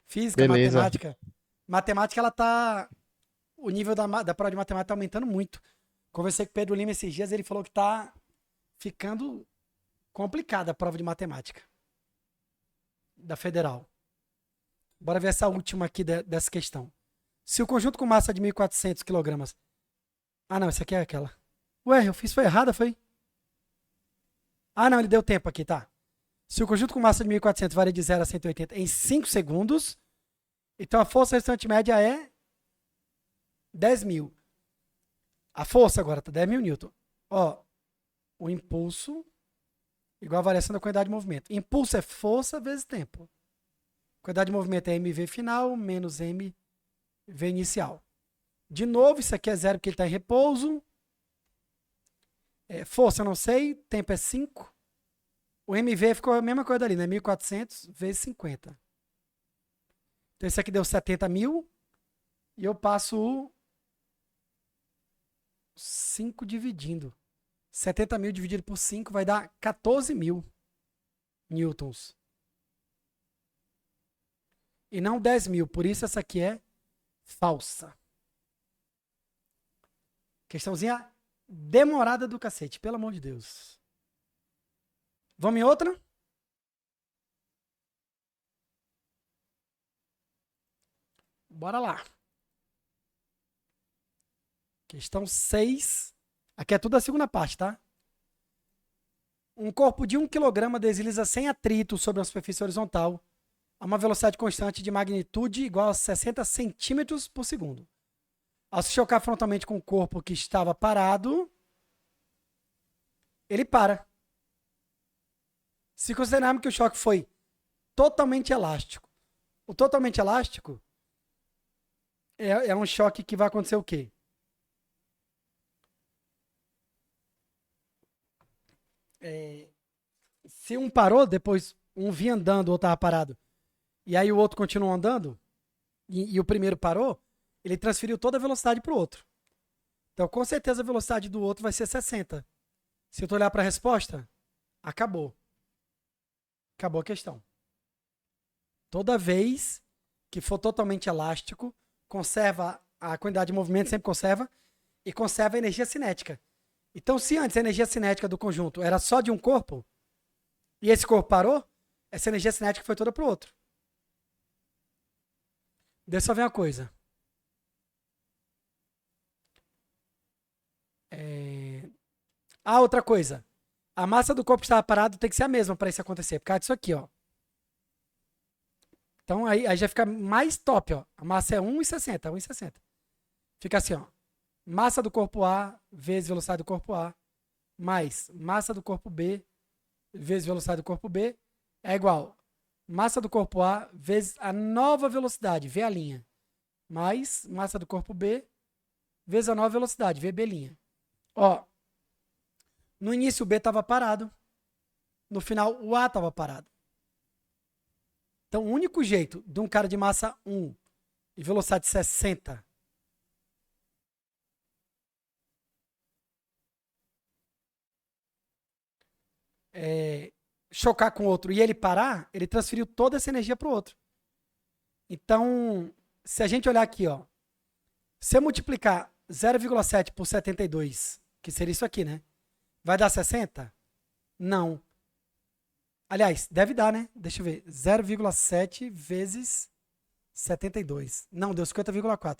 Física,
Beleza.
matemática. Matemática, ela tá. O nível da prova de matemática tá aumentando muito. Conversei com o Pedro Lima esses dias, ele falou que tá ficando complicada a prova de matemática. Da federal. Bora ver essa última aqui dessa questão. Se o conjunto com massa de 1.400 kg. Ah, não, essa aqui é aquela. Ué, eu fiz foi errada, foi? Ah, não, ele deu tempo aqui, tá. Se o conjunto com massa de 1.400 varia de 0 a 180 em 5 segundos, então a força restante média é 10.000. A força agora tá 10.000 newton. Ó, o impulso igual a variação da quantidade de movimento. Impulso é força vezes tempo. Quantidade de movimento é mv final menos mv inicial. De novo, isso aqui é zero porque ele está em repouso. Força eu não sei, tempo é 5. O mv ficou a mesma coisa ali, né? 1.400 vezes 50. Então isso aqui deu 70.000. E eu passo o 5 dividindo. 70.000 dividido por 5 vai dar 14.000 newtons. E não 10.000. Por isso essa aqui é falsa. Questãozinha demorada do cacete, pelo amor de Deus. Vamos em outra? Bora lá. Questão 6. Aqui é tudo a segunda parte, tá? Um corpo de 1 kg desliza sem atrito sobre uma superfície horizontal a uma velocidade constante de magnitude igual a 60 centímetros por segundo. Ao se chocar frontalmente com o corpo que estava parado, ele para. Se considerarmos que o choque foi totalmente elástico. O totalmente elástico é um choque que vai acontecer o quê? Se um parou, depois um vinha andando, o outro estava parado, e aí o outro continuou andando, e o primeiro parou, ele transferiu toda a velocidade para o outro. Então, com certeza, a velocidade do outro vai ser 60. Se tu olhar para a resposta, acabou. Acabou a questão. Toda vez que for totalmente elástico, conserva a quantidade de movimento, sempre conserva, e conserva a energia cinética. Então, se antes a energia cinética do conjunto era só de um corpo, e esse corpo parou, essa energia cinética foi toda para o outro. Deixa eu só ver uma coisa. Outra coisa. A massa do corpo que estava parado tem que ser a mesma para isso acontecer, por causa disso aqui, ó. Então, aí já fica mais top, ó. A massa é 1,60, 1,60. Fica assim, ó. Massa do corpo A vezes velocidade do corpo A mais massa do corpo B vezes velocidade do corpo B é igual massa do corpo A vezes a nova velocidade, V a linha, mais massa do corpo B vezes a nova velocidade, VB'. Ó, no início o B estava parado, no final o A estava parado. Então o único jeito de um cara de massa 1 e velocidade 60 chocar com o outro e ele parar, ele transferiu toda essa energia para o outro. Então, se a gente olhar aqui, ó, se eu multiplicar 0,7 por 72, que seria isso aqui, né? Vai dar 60? Não. Aliás, deve dar, né? Deixa eu ver. 0,7 vezes 72. Não, deu 50,4.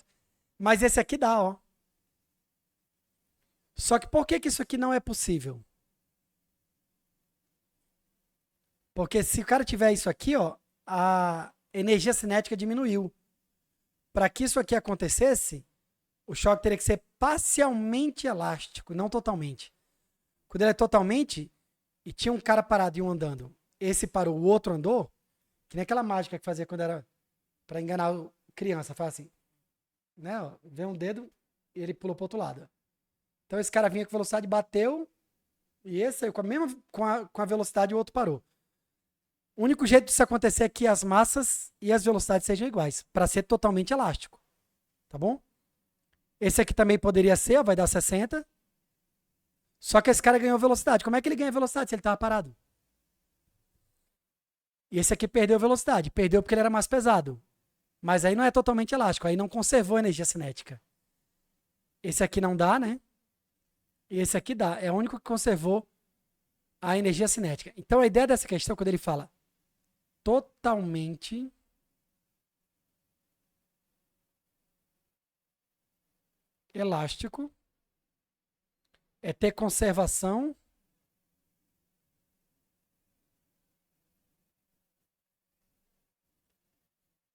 Mas esse aqui dá, ó. Só que por que que isso aqui não é possível? Porque se o cara tiver isso aqui, ó, a energia cinética diminuiu. Para que isso aqui acontecesse, o choque teria que ser parcialmente elástico, não totalmente. Quando ele é totalmente, e tinha um cara parado e um andando, esse parou, o outro andou, que nem aquela mágica que fazia quando era para enganar criança, faz assim, né? Ó, vê um dedo e ele pulou pro outro lado. Então esse cara vinha com velocidade, bateu, e esse aí, com a mesma com a velocidade, o outro parou. O único jeito disso acontecer é que as massas e as velocidades sejam iguais, para ser totalmente elástico. Tá bom? Esse aqui também poderia ser, ó, vai dar 60. Só que esse cara ganhou velocidade. Como é que ele ganha velocidade se ele estava parado? E esse aqui perdeu velocidade. Perdeu porque ele era mais pesado. Mas aí não é totalmente elástico. Aí não conservou a energia cinética. Esse aqui não dá, né? E esse aqui dá. É o único que conservou a energia cinética. Então a ideia dessa questão, quando ele fala totalmente elástico, é ter conservação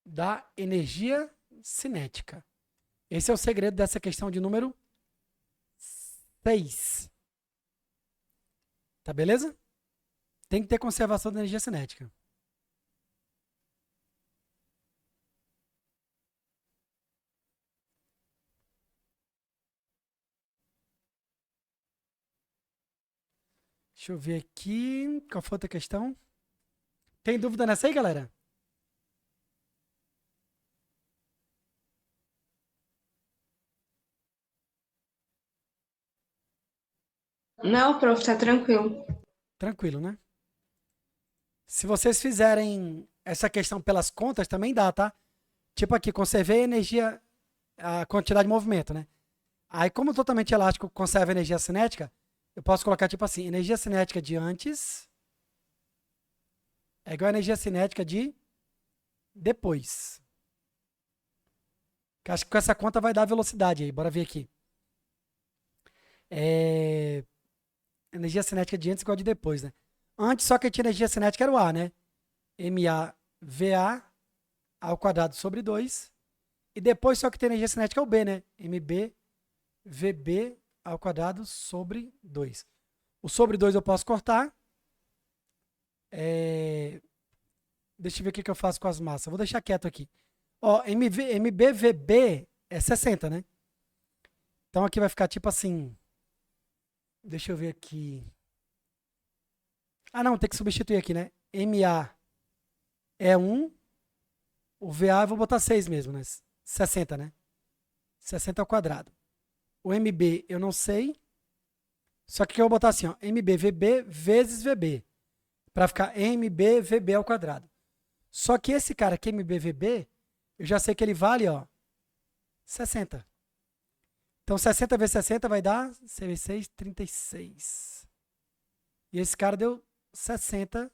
da energia cinética. Esse é o segredo dessa questão de número 6. Tá beleza? Tem que ter conservação da energia cinética. Deixa eu ver aqui. Qual foi a outra questão? Tem dúvida nessa aí, galera?
Não, prof, tá tranquilo.
Tranquilo, né? Se vocês fizerem essa questão pelas contas, também dá, tá? Tipo aqui, conservei a energia, a quantidade de movimento, né? Aí, como totalmente elástico conserva energia cinética, eu posso colocar tipo assim, energia cinética de antes é igual a energia cinética de depois. Acho que com essa conta vai dar velocidade aí. Bora ver aqui. Energia cinética de antes igual a de depois, né? Antes só que tinha energia cinética era o A, né? MAVA ao quadrado sobre 2. E depois só que tem energia cinética é o B, né? MB VB ao quadrado sobre 2. O sobre 2 eu posso cortar. Deixa eu ver o que eu faço com as massas. Vou deixar quieto aqui. Ó, MBVB é 60, né? Então aqui vai ficar tipo assim. Deixa eu ver aqui. Ah, não, tem que substituir aqui, né? MA é 1. O VA eu vou botar 6 mesmo, né? 60, né? 60 ao quadrado. O MB eu não sei. Só que eu vou botar assim, ó. MBVB vezes VB. Para ficar MBVB ao quadrado. Só que esse cara aqui, MBVB, eu já sei que ele vale, ó, 60. Então 60 vezes 60 vai dar 6, 36. E esse cara deu 60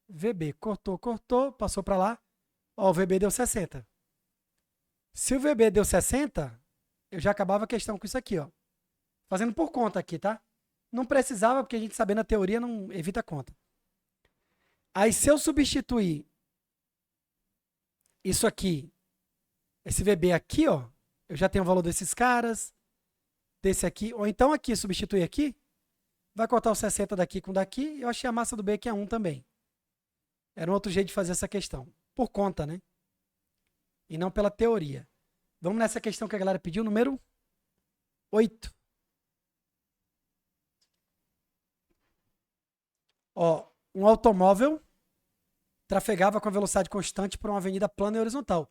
VB. Cortou, passou para lá. Ó, o VB deu 60. Se o VB deu 60, eu já acabava a questão com isso aqui, ó. Fazendo por conta aqui, tá? Não precisava, porque a gente sabendo a teoria não evita a conta. Aí se eu substituir isso aqui, esse VB aqui, ó, eu já tenho o valor desses caras, desse aqui, ou então aqui, substituir aqui, vai cortar o 60 daqui com daqui, eu achei a massa do B que é 1 também. Era um outro jeito de fazer essa questão. Por conta, né? E não pela teoria. Vamos nessa questão que a galera pediu, número 8. Ó, um automóvel trafegava com a velocidade constante por uma avenida plana e horizontal,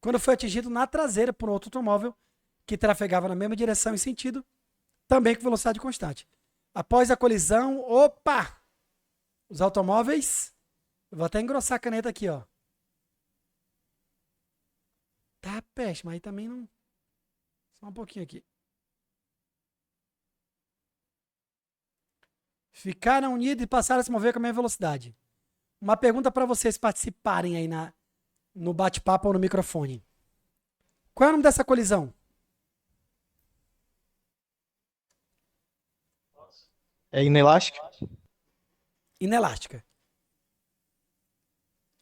quando foi atingido na traseira por outro automóvel que trafegava na mesma direção e sentido, também com velocidade constante. Após a colisão, opa! Os automóveis... Eu vou até engrossar a caneta aqui, ó. Tá, peste, mas aí também não... Só um pouquinho aqui. Ficaram unidos e passaram a se mover com a mesma velocidade. Uma pergunta para vocês participarem aí no bate-papo ou no microfone. Qual é o nome dessa colisão?
É inelástica?
Inelástica.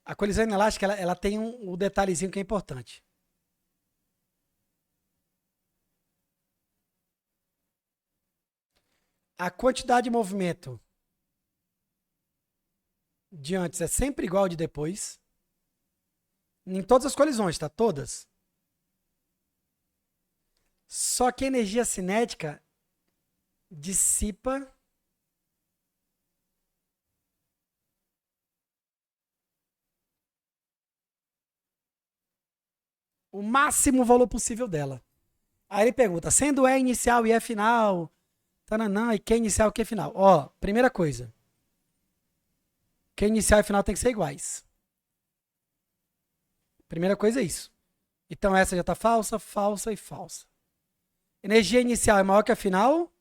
A colisão inelástica, ela tem um detalhezinho que é importante. A quantidade de movimento de antes é sempre igual ao de depois. Em todas as colisões, tá? Todas. Só que a energia cinética dissipa o máximo valor possível dela. Aí ele pergunta, sendo E inicial e E final, tananã, e Q inicial e Q final. Ó, primeira coisa. Q inicial e final tem que ser iguais. Primeira coisa é isso. Então essa já está falsa, falsa e falsa. Energia inicial é maior que a final?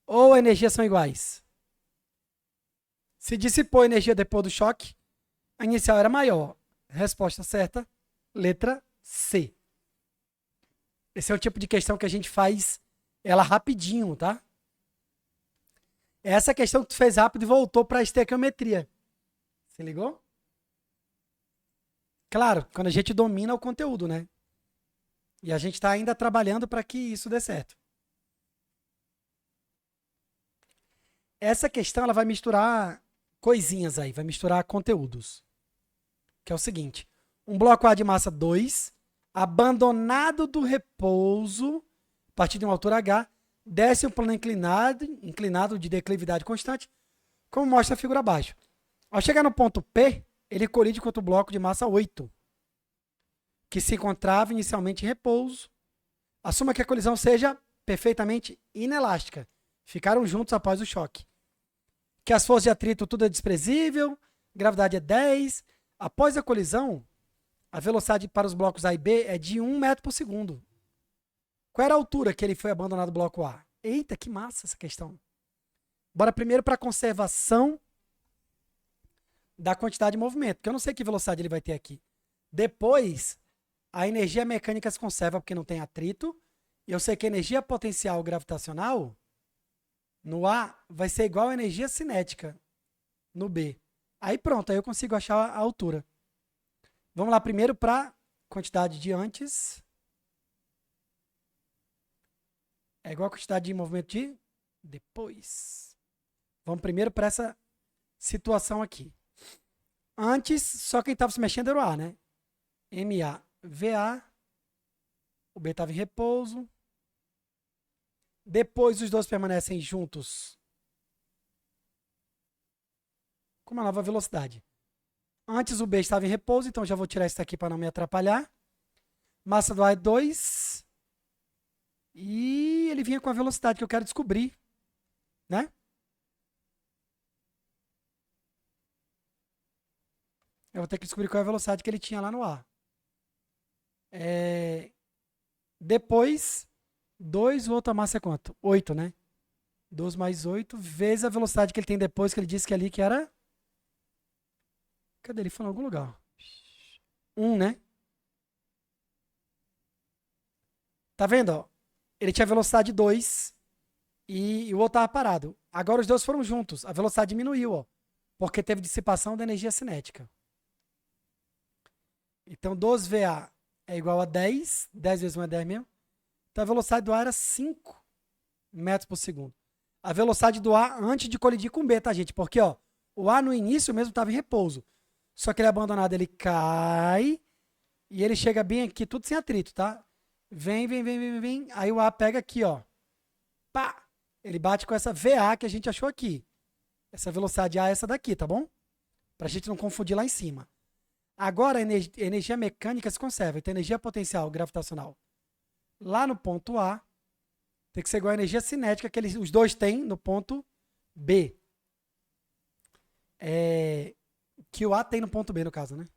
Ou a energia são iguais? Se dissipou a energia depois do choque, a inicial era maior. Resposta certa, letra C. Esse é o tipo de questão que a gente faz ela rapidinho, tá? Essa questão que tu fez rápido e voltou para a estequiometria. Se ligou? Claro, quando a gente domina o conteúdo, né? E a gente está ainda trabalhando para que isso dê certo. Essa questão ela vai misturar coisinhas aí, vai misturar conteúdos. Que é o seguinte: um bloco A de massa 2, abandonado do repouso, a partir de uma altura H, desce um plano inclinado de declividade constante, como mostra a figura abaixo. Ao chegar no ponto P, ele colide com outro bloco de massa 8, que se encontrava inicialmente em repouso. Assuma que a colisão seja perfeitamente inelástica. Ficaram juntos após o choque. Que as forças de atrito tudo é desprezível, gravidade é 10. Após a colisão, a velocidade para os blocos A e B é de 1 metro por segundo. Qual era a altura que ele foi abandonado do bloco A? Eita, que massa essa questão. Bora primeiro para a conservação da quantidade de movimento, porque eu não sei que velocidade ele vai ter aqui. Depois, a energia mecânica se conserva porque não tem atrito. E eu sei que a energia potencial gravitacional no A vai ser igual à energia cinética no B. Aí pronto, aí eu consigo achar a altura. Vamos lá primeiro para a quantidade de antes. É igual a quantidade de movimento de depois. Vamos primeiro para essa situação aqui. Antes, só quem estava se mexendo era o A, né? MA, VA. O B estava em repouso. Depois os dois permanecem juntos com uma nova velocidade. Antes o B estava em repouso, então já vou tirar isso daqui para não me atrapalhar. Massa do A é 2. E ele vinha com a velocidade que eu quero descobrir, né? Eu vou ter que descobrir qual é a velocidade que ele tinha lá no A. Depois, 2, o outra massa é quanto? 8, né? 2 mais 8, vezes a velocidade que ele tem depois, que ele disse que ali que era... Cadê? Ele falou em algum lugar. 1, né? Tá vendo, ó? Ele tinha velocidade 2 e o outro estava parado. Agora os dois foram juntos. A velocidade diminuiu, ó. Porque teve dissipação da energia cinética. Então, 12VA é igual a 10. 10 vezes 1 é 10 mesmo. Então, a velocidade do A era 5 metros por segundo. A velocidade do A antes de colidir com o B, tá, gente? Porque, ó, o A no início mesmo estava em repouso. Só que ele é abandonado, ele cai e ele chega bem aqui, tudo sem atrito, tá? Vem. Aí o A pega aqui, ó. Pá! Ele bate com essa VA que a gente achou aqui. Essa velocidade A é essa daqui, tá bom? Pra gente não confundir lá em cima. Agora, a energia mecânica se conserva. Então, a energia potencial gravitacional lá no ponto A tem que ser igual à energia cinética que os dois têm no ponto B. Que o A tem no ponto B, no caso, né?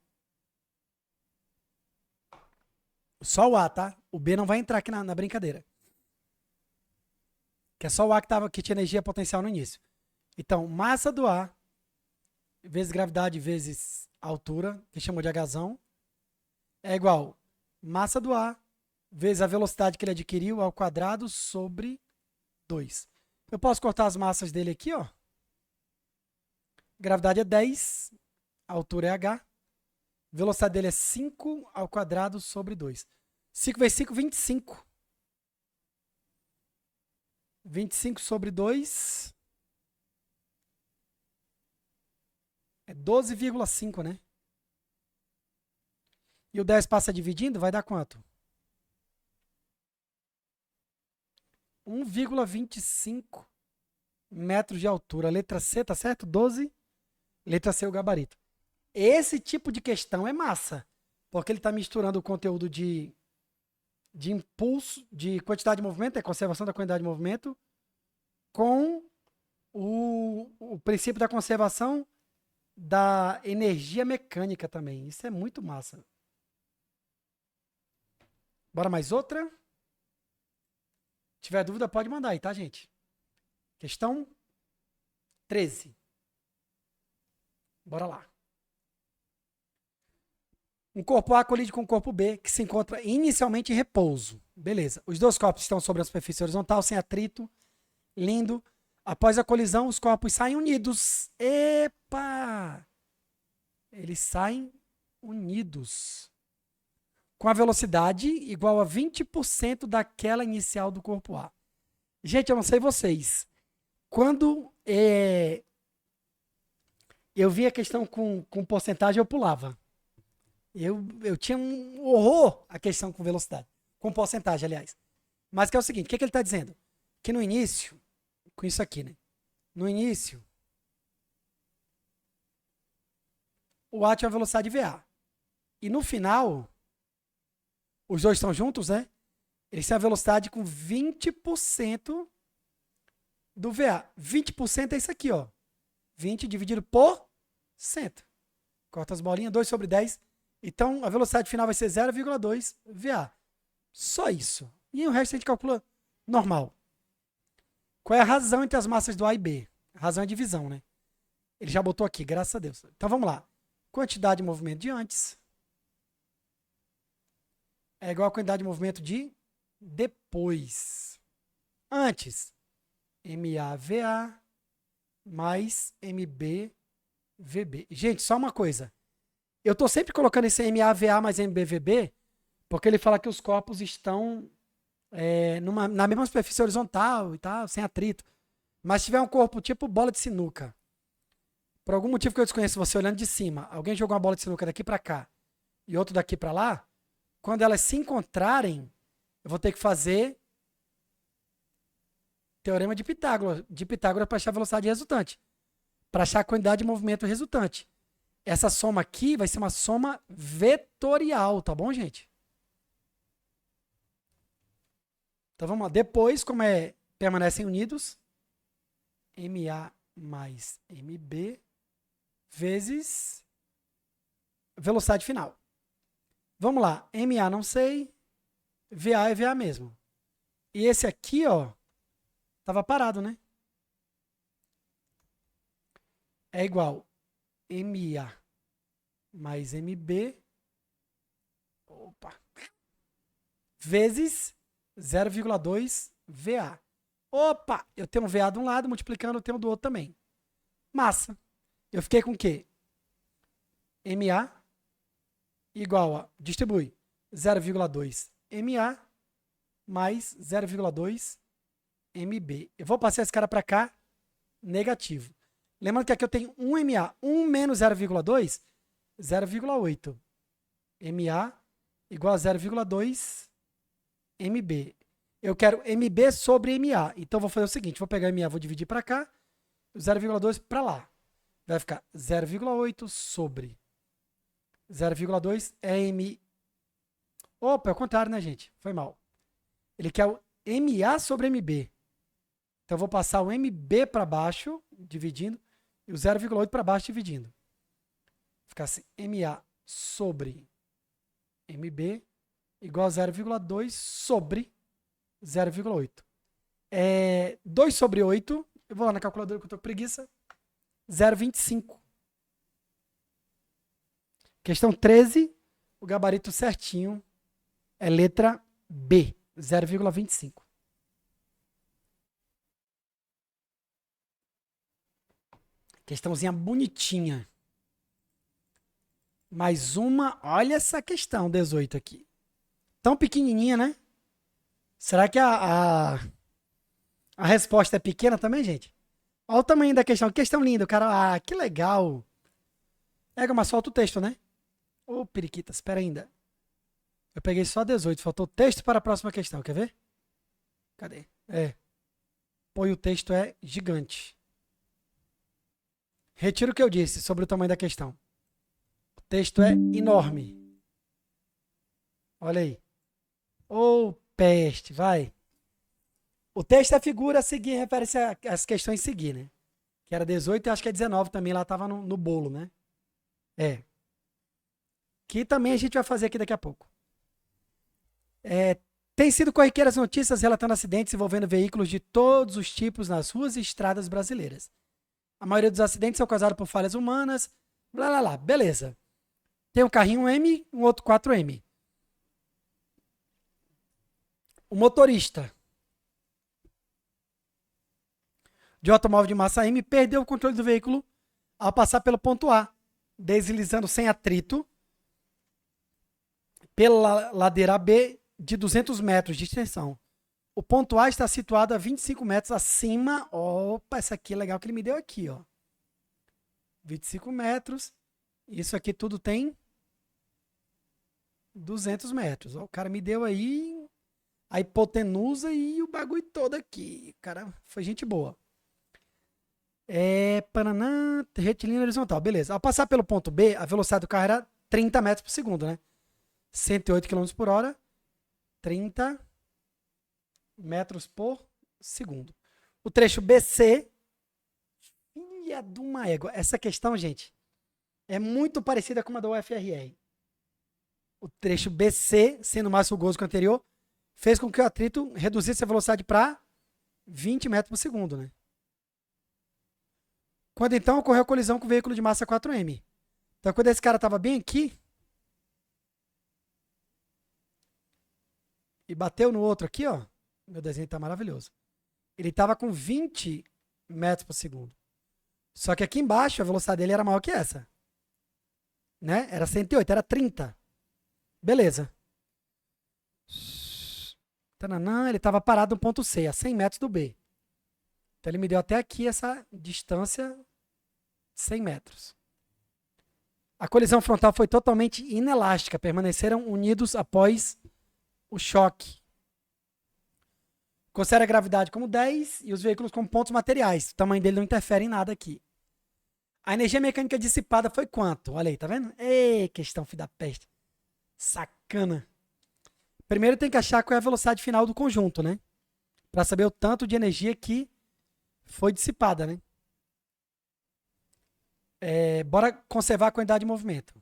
Só o A, tá? O B não vai entrar aqui na brincadeira. Que é só o A que tinha energia potencial no início. Então, massa do A vezes gravidade vezes altura, que chamou de Hzão, é igual massa do A vezes a velocidade que ele adquiriu ao quadrado sobre 2. Eu posso cortar as massas dele aqui, ó. Gravidade é 10, a altura é h. Velocidade dele é 5 ao quadrado sobre 2. 5 vezes 5, 25. 25 sobre 2 é 12,5, né? E o 10 passa dividindo, vai dar quanto? 1,25 metros de altura. Letra C, tá certo? 12. Letra C, o gabarito. Esse tipo de questão é massa, porque ele está misturando o conteúdo de impulso, de quantidade de movimento, conservação da quantidade de movimento, com o princípio da conservação da energia mecânica também. Isso é muito massa. Bora mais outra? Se tiver dúvida, pode mandar aí, tá, gente? Questão 13. Bora lá. Um corpo A colide com o corpo B, que se encontra inicialmente em repouso. Beleza. Os dois corpos estão sobre a superfície horizontal, sem atrito. Lindo. Após a colisão, os corpos saem unidos. Epa! Eles saem unidos. Com a velocidade igual a 20% daquela inicial do corpo A. Gente, eu não sei vocês. Quando eu via a questão com porcentagem, eu pulava. Eu tinha um horror a questão com velocidade. Com porcentagem, aliás. Mas que é o seguinte, o que ele está dizendo? Que no início, com isso aqui, né? No início, o A tinha uma velocidade VA. E no final, os dois estão juntos, né? Eles têm a velocidade com 20% do VA. 20% é isso aqui, ó. 20 dividido por 100. Corta as bolinhas, 2 sobre 10. Então, a velocidade final vai ser 0,2 VA. Só isso. E o resto a gente calcula normal. Qual é a razão entre as massas do A e B? A razão é a divisão, né? Ele já botou aqui, graças a Deus. Então, vamos lá. Quantidade de movimento de antes é igual a quantidade de movimento de depois. Antes, MAVA mais MBVB. Gente, só uma coisa. Eu estou sempre colocando esse MAVA mais MBVB porque ele fala que os corpos estão na mesma superfície horizontal e tal, sem atrito. Mas se tiver um corpo tipo bola de sinuca, por algum motivo que eu desconheço, você olhando de cima, alguém jogou uma bola de sinuca daqui para cá e outro daqui para lá, quando elas se encontrarem, eu vou ter que fazer teorema de Pitágoras para achar a velocidade resultante, para achar a quantidade de movimento resultante. Essa soma aqui vai ser uma soma vetorial, tá bom, gente? Então vamos lá. Depois, como permanecem unidos, MA mais MB vezes velocidade final. Vamos lá. MA não sei, VA é VA mesmo. E esse aqui, ó, estava parado, né? É igual MA mais MB vezes 0,2 VA. Opa! Eu tenho um VA de um lado, multiplicando, eu tenho do outro também. Massa. Eu fiquei com o quê? MA igual a, distribui, 0,2 MA mais 0,2 MB. Eu vou passar esse cara para cá, negativo. Lembrando que aqui eu tenho 1 MA. 1 menos 0,2, 0,8. MA igual a 0,2 MB. Eu quero MB sobre MA. Então, vou fazer o seguinte. Vou pegar MA, vou dividir para cá. 0,2 para lá. Vai ficar 0,8 sobre 0,2 é M... Opa, é o contrário, né, gente? Foi mal. Ele quer o MA sobre MB. Então, eu vou passar o MB para baixo, dividindo, e o 0,8 para baixo, dividindo. Ficar assim, MA sobre MB igual a 0,2 sobre 0,8. 2 sobre 8, eu vou lá na calculadora que eu tô com preguiça, 0,25. Questão 13, o gabarito certinho é letra B, 0,25. Questãozinha bonitinha. Mais uma. Olha essa questão, 18 aqui. Tão pequenininha, né? Será que a resposta é pequena também, gente? Olha o tamanho da questão. Questão linda. O cara, que legal. Mas solta o texto, né? Ô, periquita, espera ainda. Eu peguei só 18. Faltou texto para a próxima questão. Quer ver? Cadê? Pô, e o texto é gigante. Retiro o que eu disse sobre o tamanho da questão. O texto é enorme. Olha aí. Ô, peste, vai. O texto é a figura a seguir, refere-se às questões a seguir, né? Que era 18 e acho que é 19 também, lá estava no bolo, né? Que também a gente vai fazer aqui daqui a pouco. Tem sido corriqueiras notícias relatando acidentes envolvendo veículos de todos os tipos nas ruas e estradas brasileiras. A maioria dos acidentes são causados por falhas humanas, blá, blá, blá. Beleza. Tem um carrinho M, um outro 4M. O motorista de automóvel de massa M perdeu o controle do veículo ao passar pelo ponto A, deslizando sem atrito pela ladeira B de 200 metros de extensão. O ponto A está situado a 25 metros acima. Opa, essa aqui é legal que ele me deu aqui, ó. 25 metros. Isso aqui tudo tem 200 metros. Ó, o cara me deu aí a hipotenusa e o bagulho todo aqui. O cara foi gente boa. Paraná, retilínea horizontal. Beleza. Ao passar pelo ponto B, a velocidade do carro era 30 metros por segundo, né? 108 km por hora. 30 metros por segundo. O trecho BC. Filha de uma égua. Essa questão, gente, é muito parecida com a da UFRR. O trecho BC, sendo mais rugoso que o anterior, fez com que o atrito reduzisse a velocidade para 20 metros por segundo, né? Quando então ocorreu a colisão com o veículo de massa 4M. Então, quando esse cara estava bem aqui e bateu no outro aqui, ó, meu desenho tá maravilhoso. Ele estava com 20 metros por segundo. Só que aqui embaixo a velocidade dele era maior que essa. Né? Era 108, era 30. Beleza. Tananã, ele estava parado no ponto C, a 100 metros do B. Então ele me deu até aqui essa distância, 100 metros. A colisão frontal foi totalmente inelástica, permaneceram unidos após o choque. Considera a gravidade como 10 e os veículos como pontos materiais. O tamanho dele não interfere em nada aqui. A energia mecânica dissipada foi quanto? Olha aí, tá vendo? Ei, questão filho da peste. Sacana. Primeiro tem que achar qual é a velocidade final do conjunto, né? Para saber o tanto de energia que foi dissipada, né? Bora conservar a quantidade de movimento.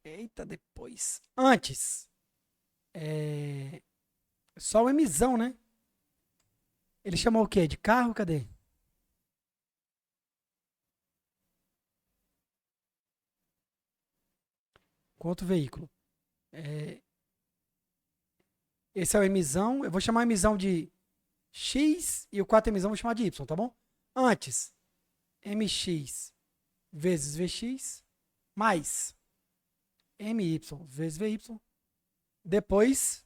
Eita, depois. Antes. Só o emissão, né? Ele chamou o quê? De carro? Cadê? Quanto veículo? Esse é o emissão. Eu vou chamar a emissão de X e o 4 emissão eu vou chamar de Y, tá bom? Antes, MX vezes VX mais MY vezes VY. Depois,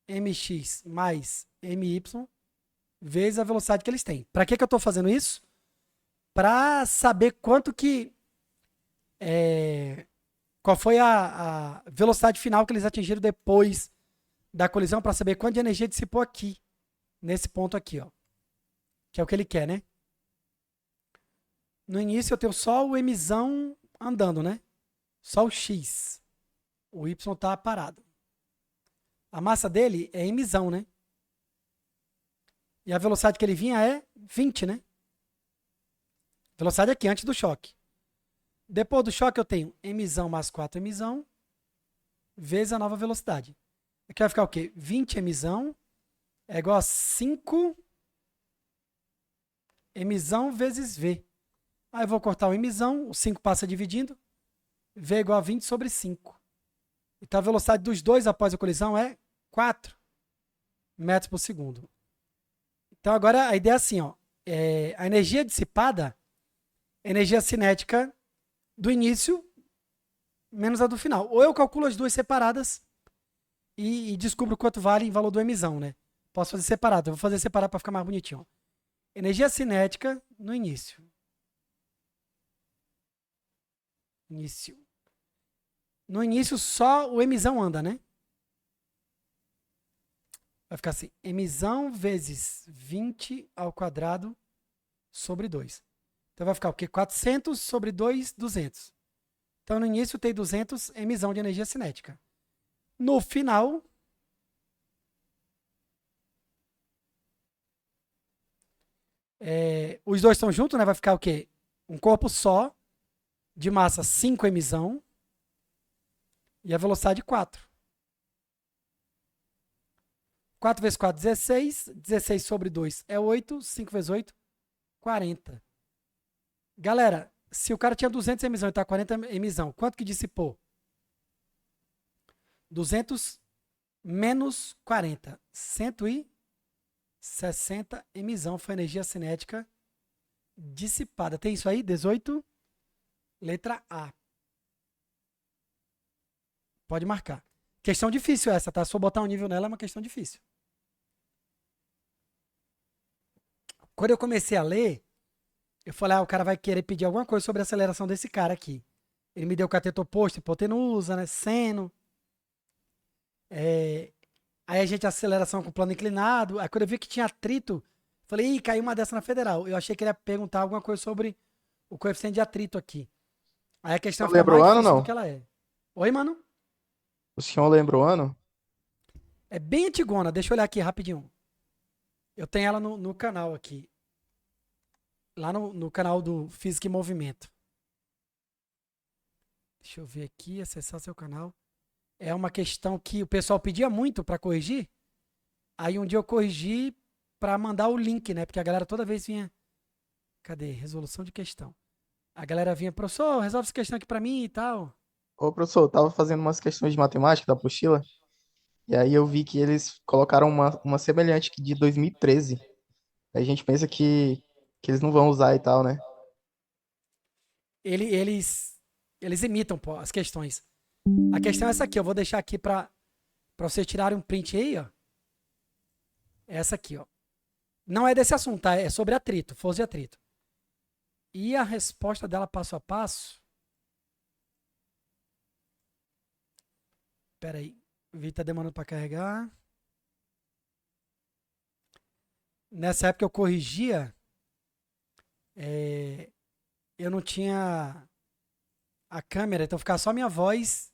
MX mais MY vezes a velocidade que eles têm. Para que eu estou fazendo isso? Para saber quanto que... qual foi a velocidade final que eles atingiram depois da colisão, para saber quanto de energia dissipou aqui, nesse ponto aqui, ó. Que é o que ele quer, né? No início eu tenho só o emissão andando, né? Só o X. O Y está parado. A massa dele é emissão, né? E a velocidade que ele vinha é 20, né? Velocidade aqui, antes do choque. Depois do choque eu tenho emissão mais 4 emissão vezes a nova velocidade. Aqui vai ficar o quê? 20 emissão é igual a 5 emissão vezes V. Aí eu vou cortar o emissão, o 5 passa dividindo, V é igual a 20 sobre 5. Então a velocidade dos dois após a colisão é 4 metros por segundo. Então agora a ideia é assim, ó. A energia dissipada é a energia cinética do início menos a do final. Ou eu calculo as duas separadas e descubro quanto vale em valor do emissão, né? Posso fazer separado. Eu vou fazer separado para ficar mais bonitinho. Ó. Energia cinética no início. No início só o emissão anda, né? Vai ficar assim, emissão vezes 20 ao quadrado sobre 2. Então vai ficar o quê? 400 sobre 2, 200. Então no início tem 200 emissão de energia cinética. No final, os dois estão juntos, né? Vai ficar o quê? Um corpo só, de massa 5 emissão, e a velocidade 4. 4 vezes 4, 16. 16 sobre 2 é 8. 5 vezes 8, 40. Galera, se o cara tinha 200 emissão e está 40 emissão, quanto que dissipou? 200 menos 40. 160 emissão foi energia cinética dissipada. Tem isso aí? 18. Letra A. Pode marcar. Questão difícil essa, tá? Se eu botar um nível nela, é uma questão difícil. Quando eu comecei a ler, eu falei, o cara vai querer pedir alguma coisa sobre a aceleração desse cara aqui. Ele me deu cateto oposto, hipotenusa, né? Seno. Aí a gente aceleração com plano inclinado. Aí quando eu vi que tinha atrito, falei, caiu uma dessa na federal. Eu achei que ele ia perguntar alguma coisa sobre o coeficiente de atrito aqui. Aí a questão fica mais difícil do que ela é. Oi, mano?
O senhor lembra o ano?
É bem antigona, deixa eu olhar aqui rapidinho. Eu tenho ela no canal aqui. Lá no canal do Física e Movimento. Deixa eu ver aqui, acessar seu canal. É uma questão que o pessoal pedia muito para corrigir. Aí um dia eu corrigi para mandar o link, né? Porque a galera toda vez vinha... Cadê? Resolução de questão. A galera vinha, professor, resolve essa questão aqui para mim e tal.
Ô, professor, eu tava fazendo umas questões de matemática da apostila, e aí eu vi que eles colocaram uma semelhante de 2013. Aí a gente pensa que eles não vão usar e tal, né?
Eles imitam, pô, as questões. A questão é essa aqui, eu vou deixar aqui para vocês tirarem um print aí, ó. Essa aqui, ó. Não é desse assunto, tá? É sobre atrito, força de atrito. E a resposta dela passo a passo... Espera aí. O vídeo tá demorando para carregar. Nessa época eu corrigia. Eu não tinha a câmera, então ficava só minha voz.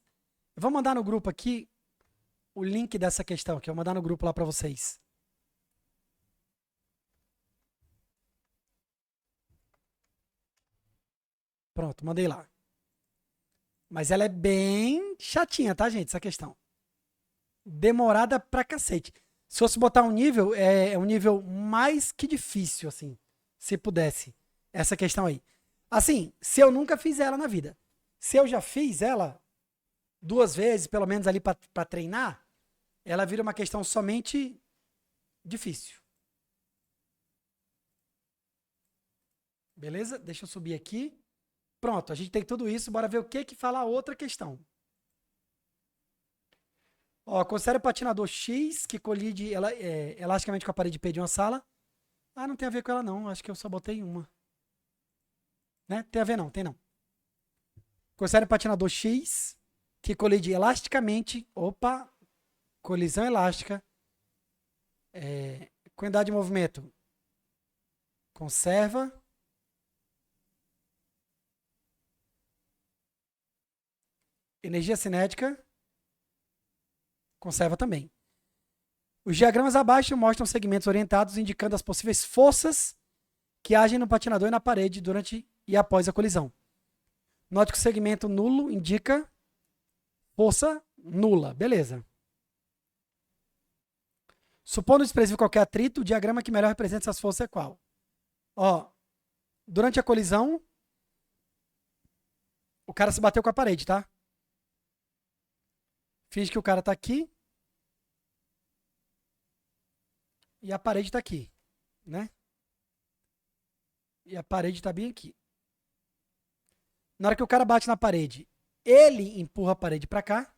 Eu vou mandar no grupo aqui o link dessa questão, que eu vou mandar no grupo lá para vocês. Pronto, mandei lá. Mas ela é bem chatinha, tá, gente? Essa questão. Demorada pra cacete. Se fosse botar um nível, é um nível mais que difícil, assim. Se pudesse. Essa questão aí. Assim, se eu nunca fiz ela na vida. Se eu já fiz ela 2 vezes, pelo menos ali pra treinar, ela vira uma questão somente difícil. Beleza? Deixa eu subir aqui. Pronto, a gente tem tudo isso, bora ver o que fala a outra questão. Ó, considere o patinador X que colide elasticamente com a parede P de uma sala. Ah, não tem a ver com ela não, acho que eu só botei uma. Né? Tem a ver não, tem não. Considere o patinador X que colide elasticamente, colisão elástica, com unidade de movimento. Conserva. Energia cinética, conserva também. Os diagramas abaixo mostram segmentos orientados indicando as possíveis forças que agem no patinador e na parede durante e após a colisão. Note que o segmento nulo indica força nula. Beleza. Supondo desprezível qualquer atrito, o diagrama que melhor representa essas forças é qual? Ó, durante a colisão, o cara se bateu com a parede, tá? Finge que o cara tá aqui. e a parede está aqui, né? E a parede está bem aqui. Na hora que o cara bate na parede, ele empurra a parede para cá.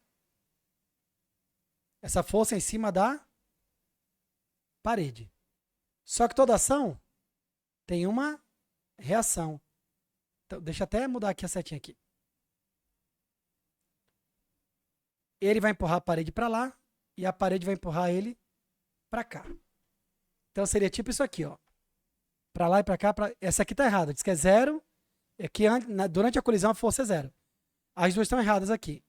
Essa força é em cima da parede. Só que toda ação tem uma reação. Então, deixa eu até mudar aqui a setinha aqui. Ele vai empurrar a parede para lá e a parede vai empurrar ele para cá. Então seria tipo isso aqui, ó. Para lá e para cá. Essa aqui tá errada. Diz que é 0. É que durante a colisão a força é 0. As duas estão erradas aqui.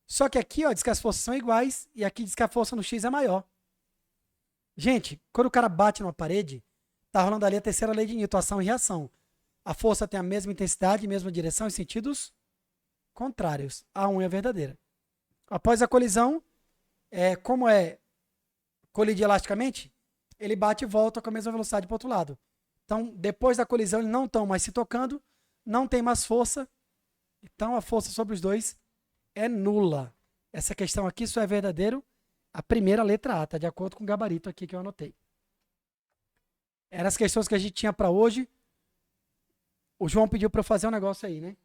Só que aqui, ó, diz que as forças são iguais e aqui diz que a força no X é maior. Gente, quando o cara bate numa parede, tá rolando ali a terceira lei de Newton, ação e reação. A força tem a mesma intensidade, mesma direção em sentidos contrários. A 1 é verdadeira. Após a colisão, como colidir elasticamente, ele bate e volta com a mesma velocidade para o outro lado. Então, depois da colisão, eles não estão mais se tocando, não tem mais força. Então, a força sobre os dois é nula. Essa questão aqui só é verdadeiro a primeira letra A, tá de acordo com o gabarito aqui que eu anotei. Eram as questões que a gente tinha para hoje. O João pediu para eu fazer um negócio aí, né?